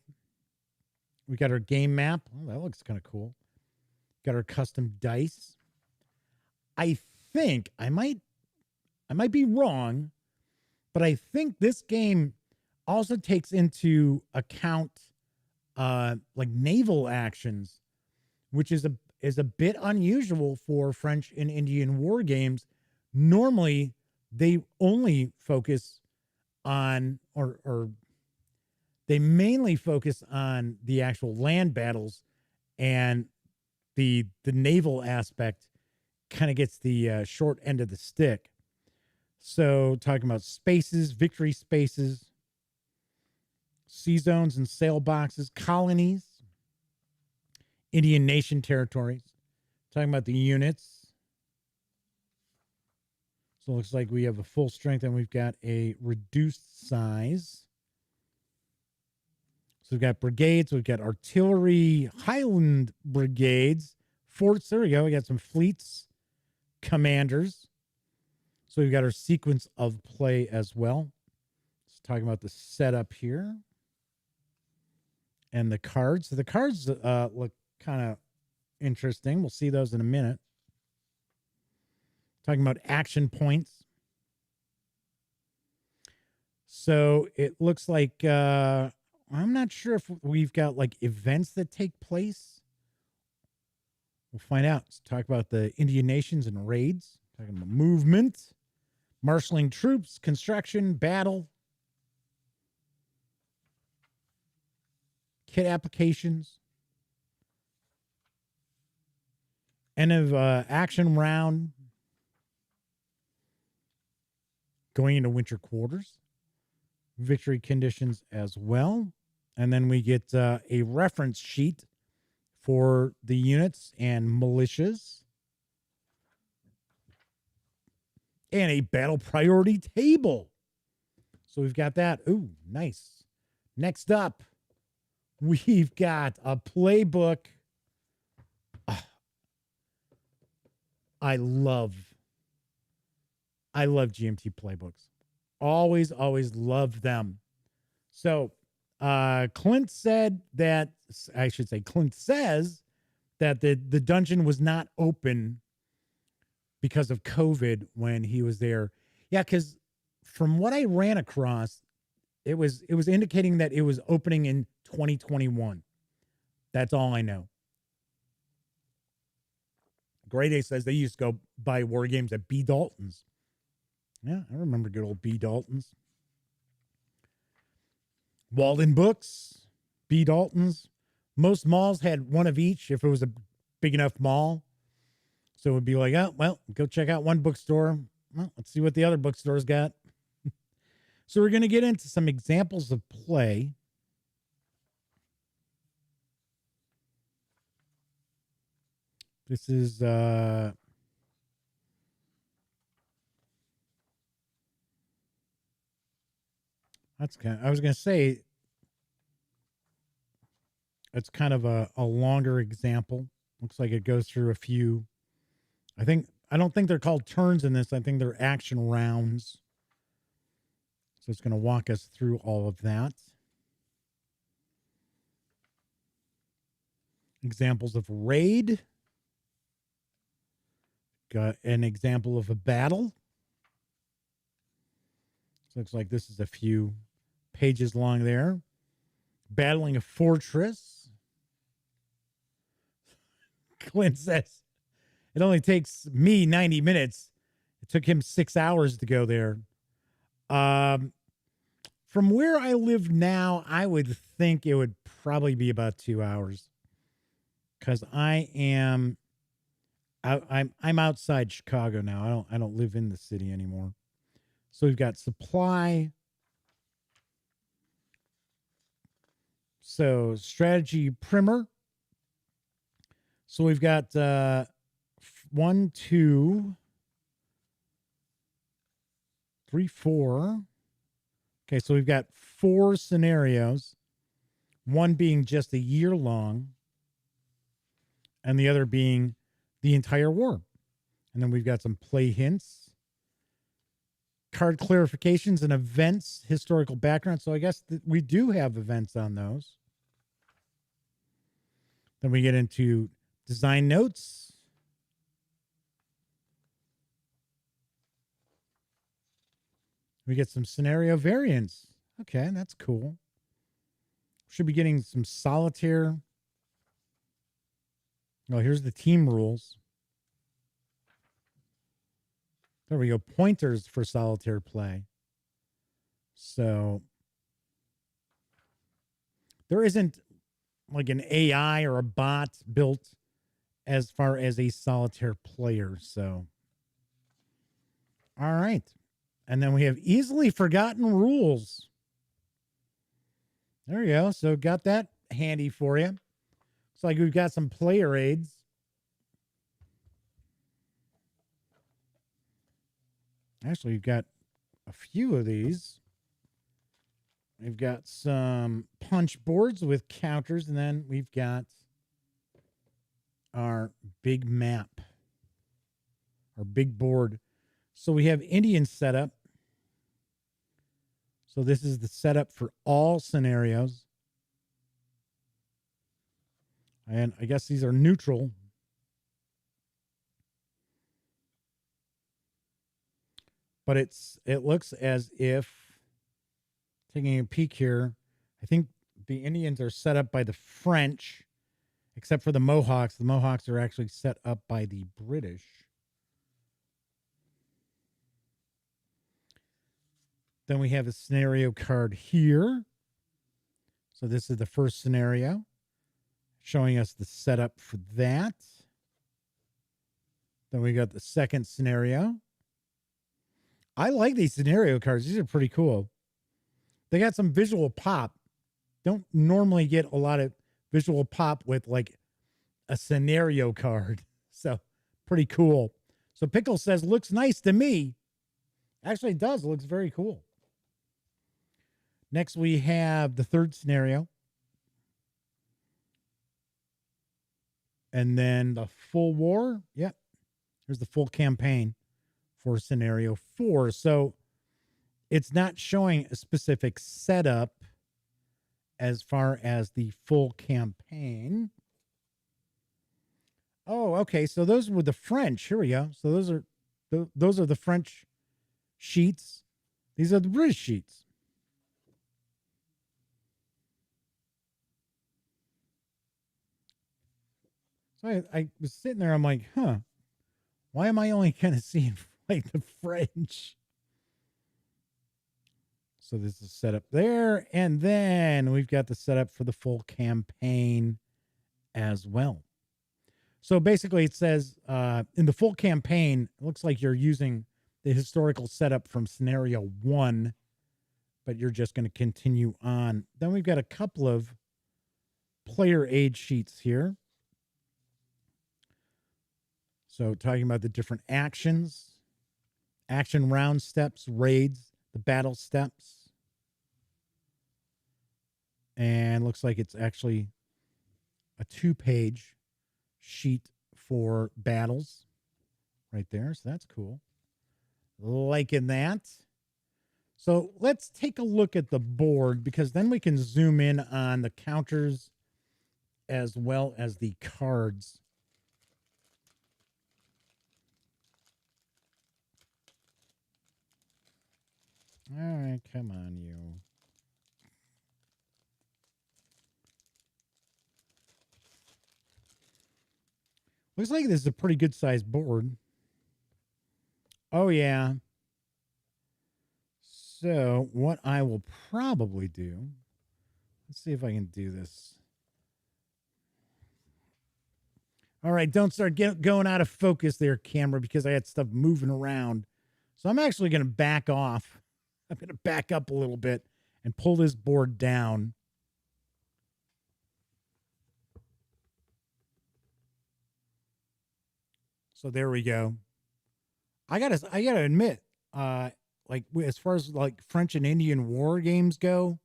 A: We got our game map. Oh, that looks kind of cool. Got our custom dice. I think I might be wrong, but I think this game also takes into account like naval actions, which is a bit unusual for French and Indian war games. Normally, they only focus on or they mainly focus on the actual land battles, and the naval aspect kind of gets the short end of the stick. So talking about spaces, victory spaces, sea zones and sail boxes, colonies, Indian nation territories. Talking about the units. So it looks like we have a full strength and we've got a reduced size. So we've got brigades, we've got artillery, Highland brigades, forts. There we go. We got some fleets, commanders. So we've got our sequence of play as well. Let's talk about the setup here. And the cards. So the cards look kind of interesting. We'll see those in a minute. Talking about action points. So it looks like, I'm not sure if we've got like events that take place. We'll find out. Let's talk about the Indian nations and raids. Talking about movement, marshaling troops, construction, battle, kit applications, end of action round, going into winter quarters, victory conditions as well. And then we get a reference sheet for the units and militias. And a battle priority table. So we've got that. Ooh, nice. Next up, we've got a playbook. I love GMT playbooks. Always love them. So Clint said that, I should say, Clint says that the dungeon was not open because of COVID when he was there. Yeah, because from what I ran across, it was indicating that it was opening in 2021. That's all I know. Grade A says they used to go buy war games at B. Dalton's. Yeah, I remember good old B. Dalton's. Walden Books, B. Dalton's. Most malls had one of each if it was a big enough mall. So it would be like, oh, well, go check out one bookstore. Well, let's see what the other bookstores got. So we're going to get into some examples of play. This is that's kind of, I was going to say it's kind of a longer example. Looks like it goes through a few. I don't think they're called turns in this. I think they're action rounds. So it's going to walk us through all of that. examples of raid. Got an example of a battle. Looks like this is a few pages long there. Battling a fortress. Clint says, it only takes me 90 minutes. It took him 6 hours to go there. From where I live now, I would think it would probably be about 2 hours. Because I'm outside Chicago now. I don't live in the city anymore. So we've got supply. So strategy primer. So we've got 1, 2, 3, 4. Okay, so we've got 4 scenarios. One being just a year long, and the other being the entire war. And then we've got some play hints, card clarifications, and events, historical background. So I guess we do have events on those. Then we get into design notes. We get some scenario variants. Okay, that's cool. Should be getting some solitaire. Oh, here's the team rules. There we go. Pointers for solitaire play. So there isn't like an AI or a bot built as far as a solitaire player. So, all right. And then we have easily forgotten rules. There you go. So got that handy for you. Looks like we've got some player aids. Actually, we've got a few of these. We've got some punch boards with counters, and then we've got our big map, our big board. So we have Indian setup. So this is the setup for all scenarios. And I guess these are neutral. But it looks as if, taking a peek here, I think the Indians are set up by the French, except for the Mohawks. The Mohawks are actually set up by the British. Then we have a scenario card here. So this is the first scenario, showing us the setup for that. Then we got the second scenario. I like these scenario cards. These are pretty cool. They got some visual pop. Don't normally get a lot of visual pop with like a scenario card. So pretty cool. So Pickle says, looks nice to me. Actually, it does. It looks very cool. Next, we have the third scenario. And then the full war. Yep. Here's the full campaign for scenario 4. So it's not showing a specific setup as far as the full campaign. Oh, okay. So those were the French. Here we go. So those are the French sheets. These are the British sheets. So I was sitting there. I'm like, huh, why am I only kind of seeing like the French? So this is set up there. And then we've got the setup for the full campaign as well. So basically it says in the full campaign, it looks like you're using the historical setup from scenario 1, but you're just going to continue on. Then we've got a couple of player aid sheets here. So talking about the different actions, action round steps, raids, the battle steps. And looks like it's actually a 2-page sheet for battles right there. So that's cool. Liking that. So let's take a look at the board, because then we can zoom in on the counters as well as the cards. All right, come on, you. Looks like this is a pretty good sized board. Oh, yeah. So, what I will probably do, let's see if I can do this. All right, don't start going out of focus there, camera, because I had stuff moving around. So, I'm actually going to back off. I'm going to back up a little bit and pull this board down. So there we go. I gotta admit, like as far as like French and Indian war games go,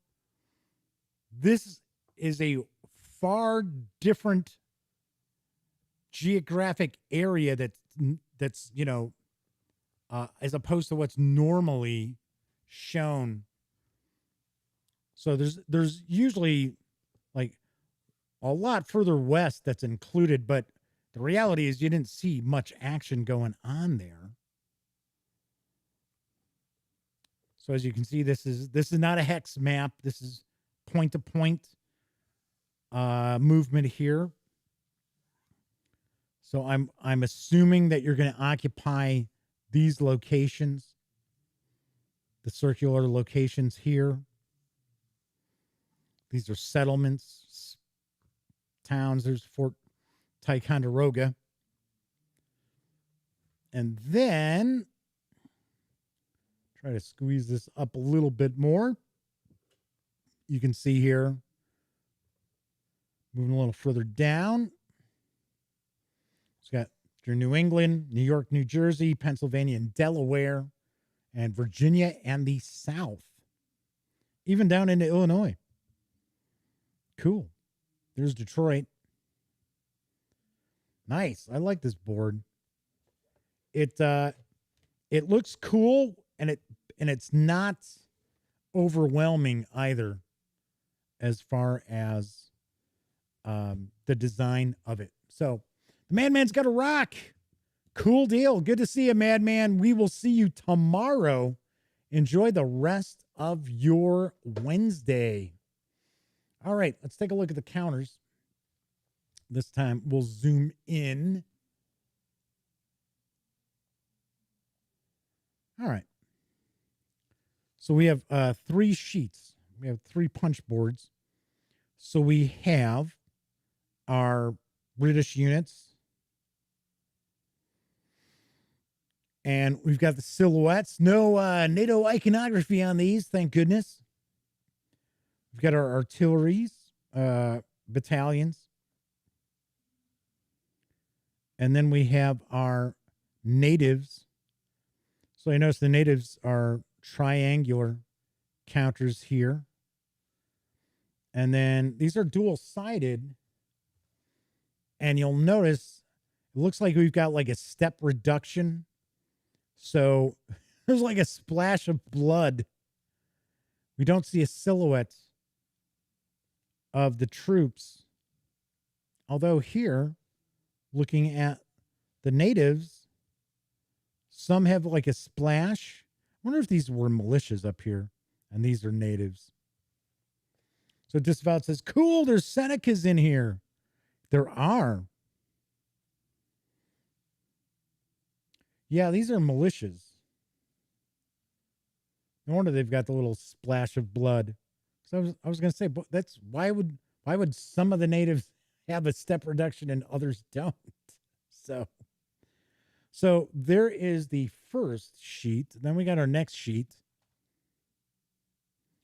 A: this is a far different geographic area that's as opposed to what's normally shown. So there's usually like a lot further west that's included, but the reality is you didn't see much action going on there. So as you can see, this is not a hex map. This is point to point movement here. So I'm assuming that you're going to occupy these locations, the circular locations here. These are settlements, towns. There's Fort Ticonderoga. And then try to squeeze this up a little bit more. You can see here, moving a little further down. It's got your New England, New York, New Jersey, Pennsylvania, and Delaware, and Virginia and the South, even down into Illinois. Cool. There's Detroit. Nice. I like this board. It looks cool, and it's not overwhelming either as far as the design of it. So the Madman's got a rock. Cool deal. Good to see you, Madman. We will see you tomorrow. Enjoy the rest of your Wednesday. All right, let's take a look at the counters. This time we'll zoom in. All right. So we have 3 sheets. We have 3 punch boards. So we have our British units. And we've got the silhouettes. No NATO iconography on these, thank goodness. We've got our artilleries, battalions. And then we have our natives. So I notice the natives are triangular counters here. And then these are dual-sided. And you'll notice it looks like we've got like a step reduction. So there's like a splash of blood. We don't see a silhouette of the troops. Although here, looking at the natives, some have like a splash. I wonder if these were militias up here and these are natives. So Disavowed says, cool, there's Senecas in here. There are. Yeah, these are militias. No wonder they've got the little splash of blood. So I was going to say, but that's why would some of the natives have a step reduction and others don't? So there is the first sheet. Then we got our next sheet.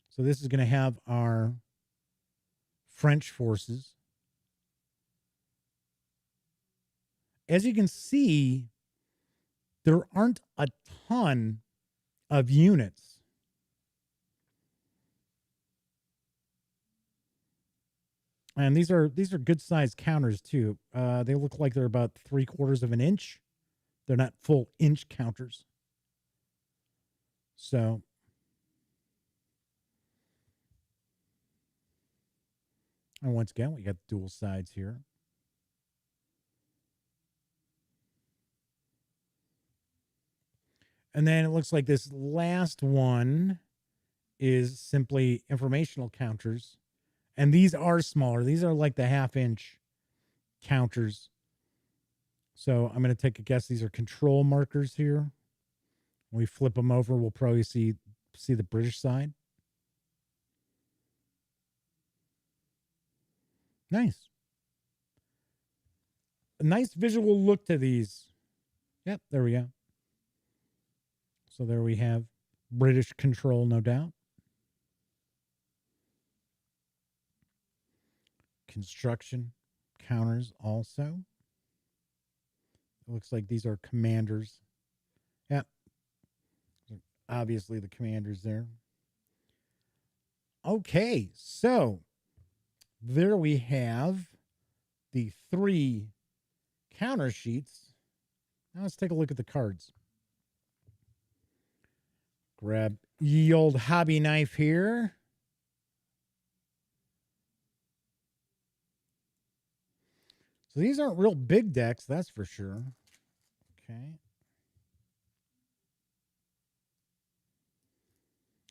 A: So this is going to have our French forces. As you can see, there aren't a ton of units. And these are good sized counters too. They look like they're about 3/4 of an inch. They're not full inch counters. So And once again, we got dual sides here. And then it looks like this last one is simply informational counters. And these are smaller. These are like the 1/2-inch counters. So I'm going to take a guess. These are control markers here. When we flip them over, we'll probably see the British side. Nice. A nice visual look to these. Yep, there we go. So there we have British control, no doubt. Construction counters also. It looks like these are commanders. Yep. Obviously the commanders there. Okay, so there we have the 3 counter sheets. Now let's take a look at the cards. Grab ye old hobby knife here. So these aren't real big decks, that's for sure. Okay.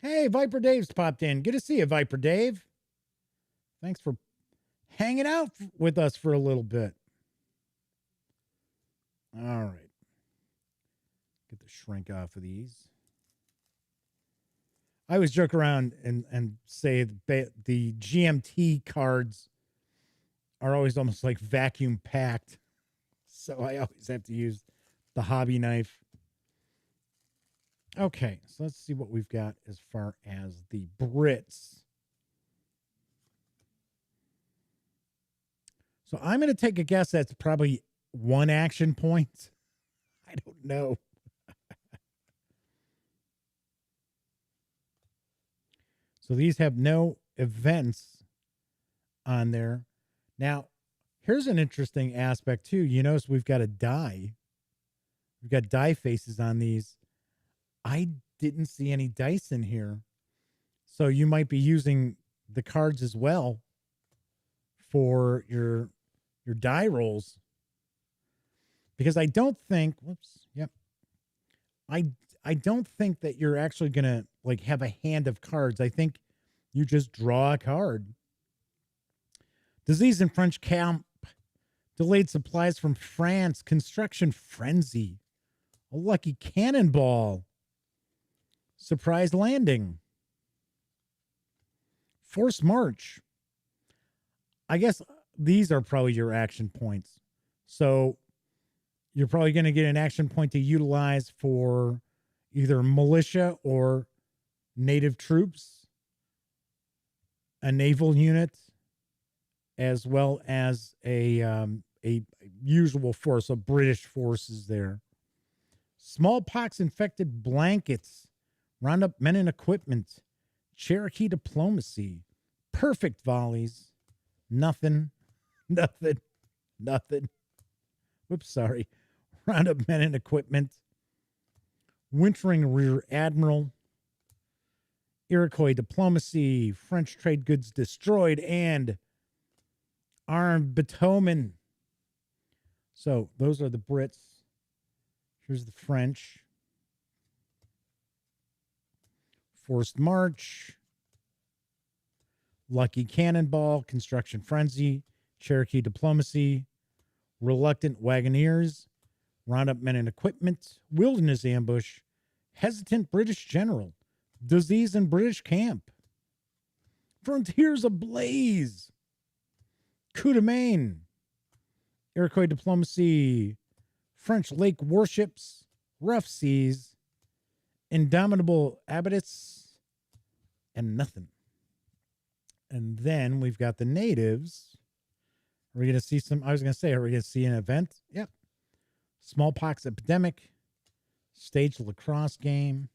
A: Hey, Viper Dave's popped in. Good to see you, Viper Dave. Thanks for hanging out with us for a little bit. All right. Get the shrink off of these. I always joke around and say the GMT cards are always almost like vacuum packed. So I always have to use the hobby knife. Okay, so let's see what we've got as far as the Brits. So I'm going to take a guess that's probably 1 action point. I don't know. So these have no events on there. Now, here's an interesting aspect too. You notice we've got a die. We've got die faces on these. I didn't see any dice in here. So you might be using the cards as well for your die rolls. Because I don't think, I don't think that you're actually going to like have a hand of cards. I think you just draw a card. Disease in French camp. Delayed supplies from France. Construction frenzy. A lucky cannonball. Surprise landing. Forced march. I guess these are probably your action points. So you're probably going to get an action point to utilize for either militia or native troops, a naval unit, as well as a usual force, a British forces there. Smallpox infected blankets, round up men and equipment, Cherokee diplomacy, perfect volleys, nothing. Whoops, sorry. Round up men and equipment, wintering rear admiral, Iroquois diplomacy, French trade goods destroyed, and armed batoman. So those are the Brits. Here's the French. Forced march, lucky cannonball, construction frenzy, Cherokee diplomacy, reluctant wagoneers, round up men and equipment, wilderness ambush, hesitant British general, disease in British camp, frontiers ablaze, coup de main, Iroquois diplomacy, French lake warships, rough seas, indomitable abbots, and nothing. And then we've got the natives. Are we going to see some? I was going to say, are we going to see an event? Yep. Smallpox epidemic, staged lacrosse game,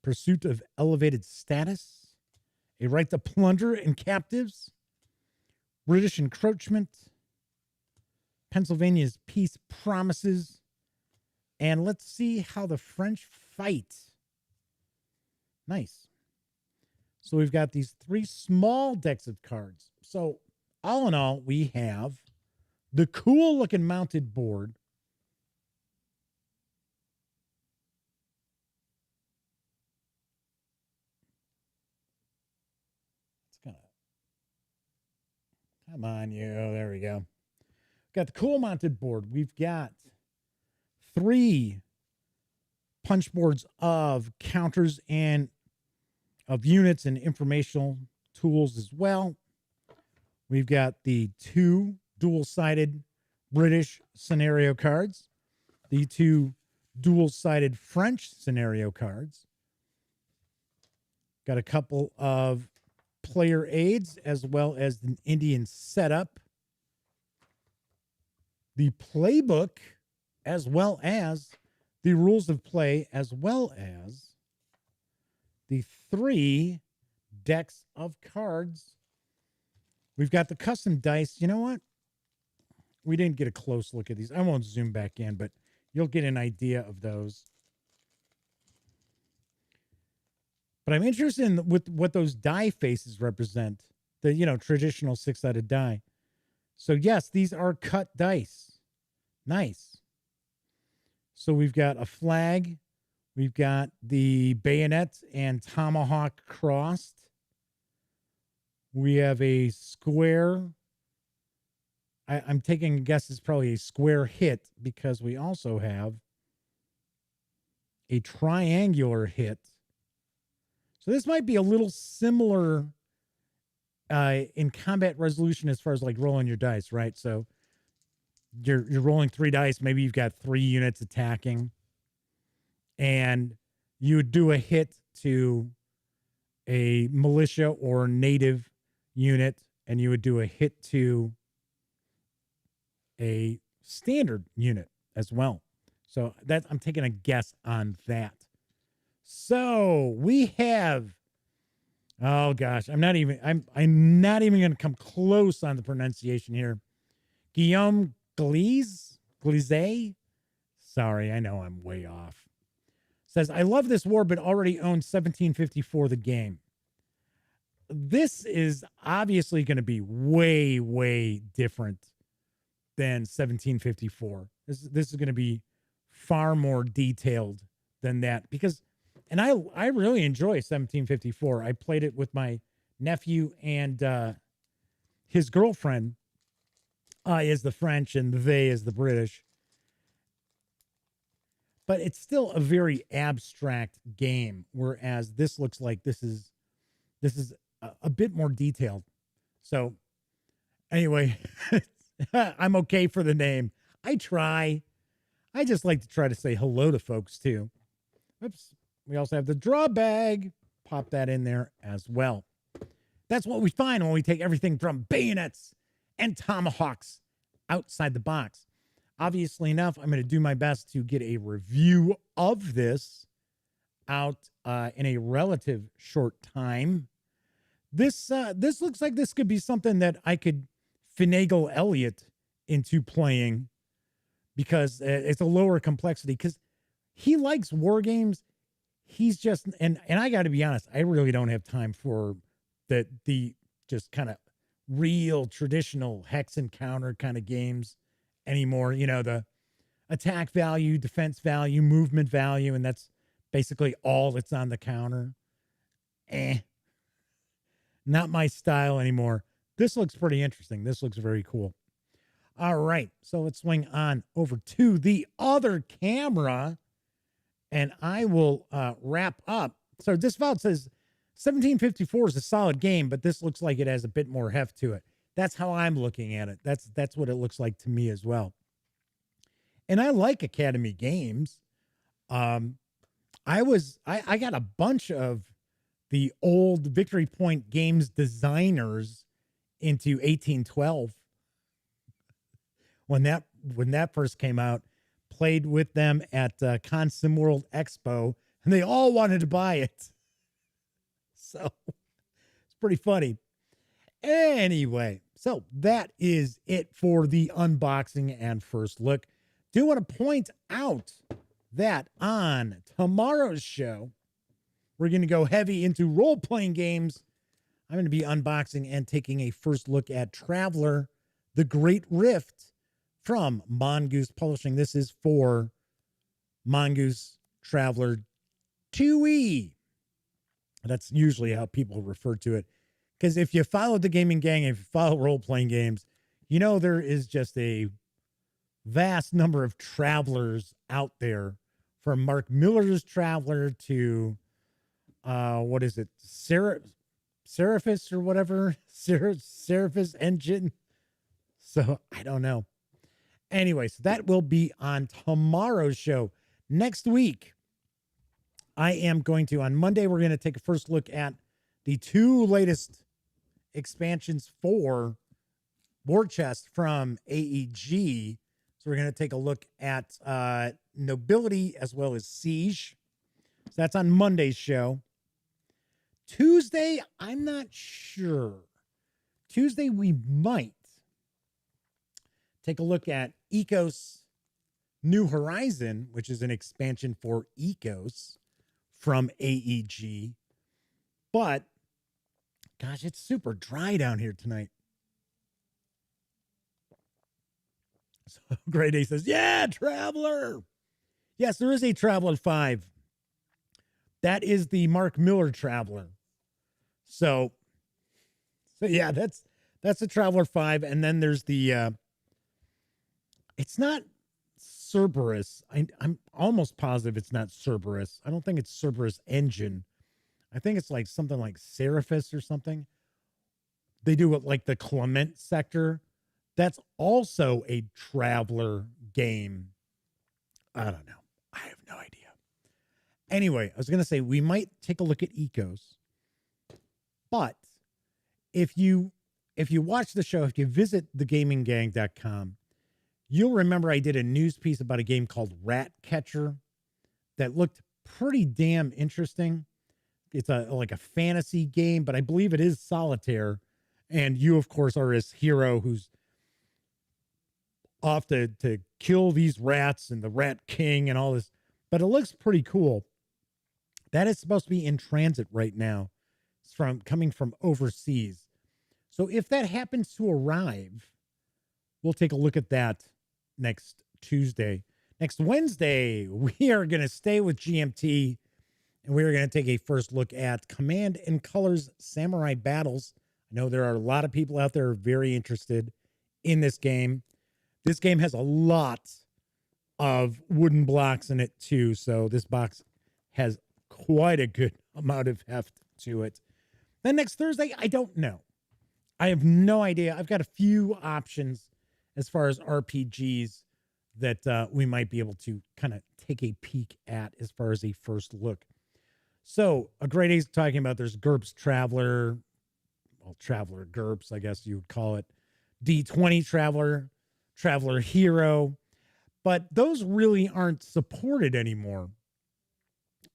A: pursuit of elevated status, a right to plunder and captives, British encroachment, Pennsylvania's peace promises, and let's see how the French fight. Nice. So we've got these 3 small decks of cards. So all in all, we have the cool looking mounted board. It's gonna come on, you. There we go. Got the cool mounted board. We've got 3 punch boards of counters and of units and informational tools as well. We've got the 2 dual-sided British scenario cards, the 2 dual-sided French scenario cards. Got a couple of player aids as well as an Indian setup, the playbook, as well as the rules of play, as well as the 3 decks of cards. We've got the custom dice. You know what? We didn't get a close look at these. I won't zoom back in, but you'll get an idea of those. But I'm interested in with what those die faces represent. The, traditional 6-sided die. So yes, these are cut dice. Nice. So we've got a flag. We've got the bayonet and tomahawk crossed. We have a square. I'm taking a guess it's probably a square hit because we also have a triangular hit. So this might be a little similar in combat resolution as far as like rolling your dice, right? So you're rolling 3 dice. Maybe you've got 3 units attacking, and you would do a hit to a militia or native unit, and you would do a hit to a standard unit as well. So that I'm taking a guess on that. So we have, oh gosh, I'm not even going to come close on the pronunciation here. Guillaume Glise. Sorry, I know I'm way off. Says, I love this war, but already own 1754, the game. This is obviously going to be way, way different than 1754. This is going to be far more detailed than that because, and I really enjoy 1754. I played it with my nephew and his girlfriend. I is the French and they is the British. But it's still a very abstract game, whereas this looks like this is a bit more detailed. So anyway, I'm okay for the name. I try. I just like to try to say hello to folks too. Oops. We also have the draw bag. Pop that in there as well. That's what we find when we take everything from Bayonets and Tomahawks outside the box. Obviously enough, I'm going to do my best to get a review of this out in a relative short time. This looks like this could be something that I could finagle Elliot into playing because it's a lower complexity because he likes war games. He's just, and I got to be honest, I really don't have time for the just kind of real traditional hex and counter kind of games anymore. The attack value, defense value, movement value, and that's basically all that's on the counter. Not my style anymore. This looks pretty interesting. This looks very cool. All right, so let's swing on over to the other camera, and I will wrap up. So Disavow says 1754 is a solid game, but this looks like it has a bit more heft to it. That's how I'm looking at it. That's what it looks like to me as well. And I like Academy Games. I got a bunch of the old Victory Point Games designers into 1812 when that first came out. Played with them at Consim World Expo, and they all wanted to buy it. So it's pretty funny. Anyway, so that is it for the unboxing and first look. Do want to point out that on tomorrow's show, we're going to go heavy into role-playing games. I'm going to be unboxing and taking a first look at Traveler, The Great Rift from Mongoose Publishing. This is for Mongoose Traveler 2E. That's usually how people refer to it. Because if you follow the gaming gang, if you follow role-playing games, you know there is just a vast number of travelers out there, from Mark Miller's Traveler to, what is it, Seraphis or whatever, Seraphis Engine. So I don't know. Anyway, so that will be on tomorrow's show. Next week, I am going to, on Monday, we're going to take a first look at the 2 latest expansions for War Chest from AEG. So we're going to take a look at Nobility as well as Siege. So that's on Monday's show. Tuesday, I'm not sure. Tuesday, we might take a look at Ecos New Horizon, which is an expansion for Ecos from AEG. But, gosh, it's super dry down here tonight. So Grey Day says, yeah, Traveler. Yes, there is a Traveler 5. That is the Mark Miller Traveler. So yeah, that's the Traveler 5. And then there's the, it's not Cerberus. I'm almost positive it's not Cerberus. I don't think it's Cerberus Engine. I think it's like something like Seraphis or something. They do it like the Clement sector. That's also a Traveler game. I don't know. I have no idea. Anyway, I was going to say we might take a look at Ecos. But if you watch the show, if you visit thegaminggang.com, you'll remember I did a news piece about a game called Rat Catcher that looked pretty damn interesting. It's like a fantasy game, but I believe it is solitaire. And you, of course, are his hero who's off to kill these rats and the Rat King and all this. But it looks pretty cool. That is supposed to be in transit right now. It's coming from overseas. So if that happens to arrive, we'll take a look at that next Tuesday. Next Wednesday, we are going to stay with GMT, and we're going to take a first look at Command and Colors Samurai Battles. I know there are a lot of people out there very interested in this game. This game has a lot of wooden blocks in it too, so this box has quite a good amount of heft to it. Then next Thursday, I don't know. I have no idea. I've got a few options as far as RPGs that we might be able to kind of take a peek at as far as a first look. So a great A's talking about there's GURPS Traveler, well, Traveler GURPS, I guess you would call it, D20 Traveler, Traveler Hero, but those really aren't supported anymore.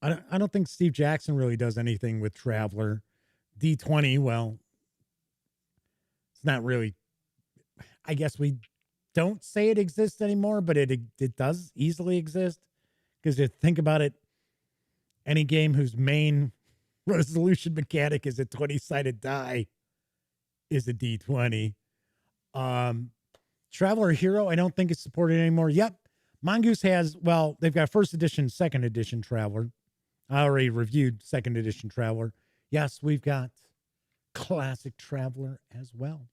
A: I don't think Steve Jackson really does anything with Traveler. D20, well, it's not really, I guess we don't say it exists anymore, but it does easily exist. Because if you think about it, any game whose main resolution mechanic is a 20-sided die is a D20. Traveler Hero, I don't think it's supported anymore. Yep. Mongoose has, well, they've got first edition, second edition Traveler. I already reviewed second edition Traveler. Yes, we've got classic Traveler as well.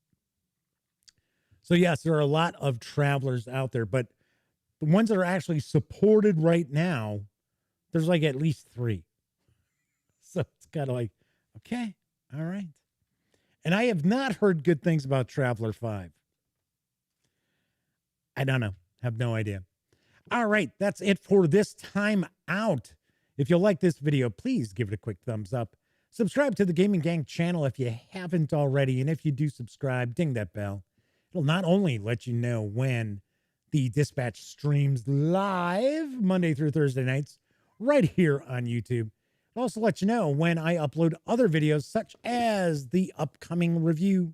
A: So yes, there are a lot of Travelers out there, but the ones that are actually supported right now, there's like at least 3. So it's kind of like, okay, all right. And I have not heard good things about Traveler 5. I don't know. Have no idea. All right, that's it for this time out. If you like this video, please give it a quick thumbs up. Subscribe to the Gaming Gang channel if you haven't already. And if you do subscribe, ding that bell. It'll not only let you know when the Dispatch streams live Monday through Thursday nights right here on YouTube. It'll also let you know when I upload other videos, such as the upcoming review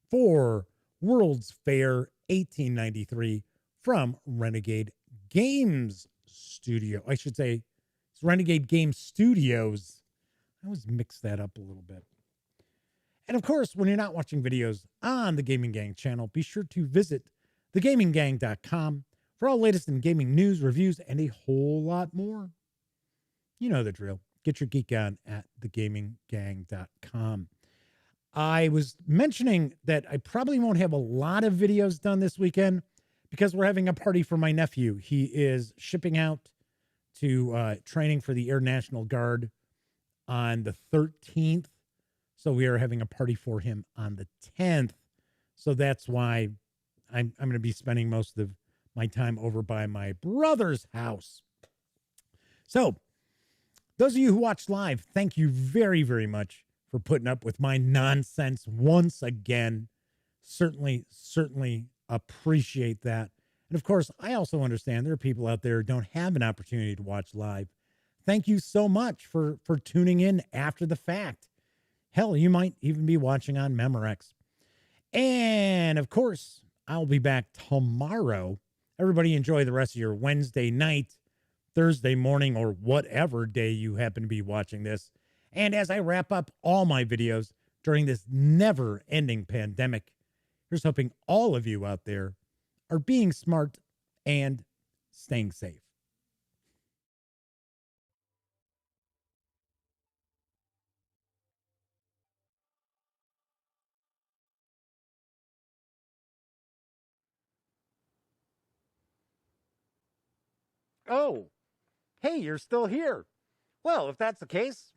A: for World's Fair 1893 from Renegade Games Studio. I should say it's Renegade Games Studios. I always mix that up a little bit. And of course, when you're not watching videos on the Gaming Gang channel, be sure to visit thegaminggang.com for all latest in gaming news, reviews, and a whole lot more. You know the drill. Get your geek on at thegaminggang.com. I was mentioning that I probably won't have a lot of videos done this weekend because we're having a party for my nephew. He is shipping out to training for the Air National Guard on the 13th. So we are having a party for him on the 10th. So that's why I'm going to be spending most of my time over by my brother's house. So those of you who watched live, thank you very, very much for putting up with my nonsense once again. Certainly appreciate that. And of course, I also understand there are people out there who don't have an opportunity to watch live. Thank you so much for tuning in after the fact. Hell, you might even be watching on Memorex. And of course, I'll be back tomorrow. Everybody enjoy the rest of your Wednesday night, Thursday morning, or whatever day you happen to be watching this. And as I wrap up all my videos during this never-ending pandemic, here's hoping all of you out there are being smart and staying safe. Oh, hey, you're still here. Well, if that's the case,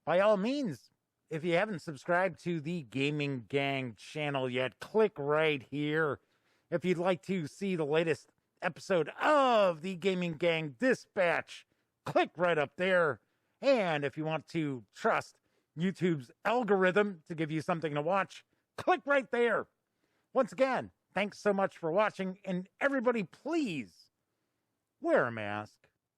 A: by all means, if you haven't subscribed to the Gaming Gang channel yet, click right here. If you'd like to see the latest episode of the Gaming Gang Dispatch, click right up there. And if you want to trust YouTube's algorithm to give you something to watch, click right there. Once again, thanks so much for watching, and everybody please wear a mask.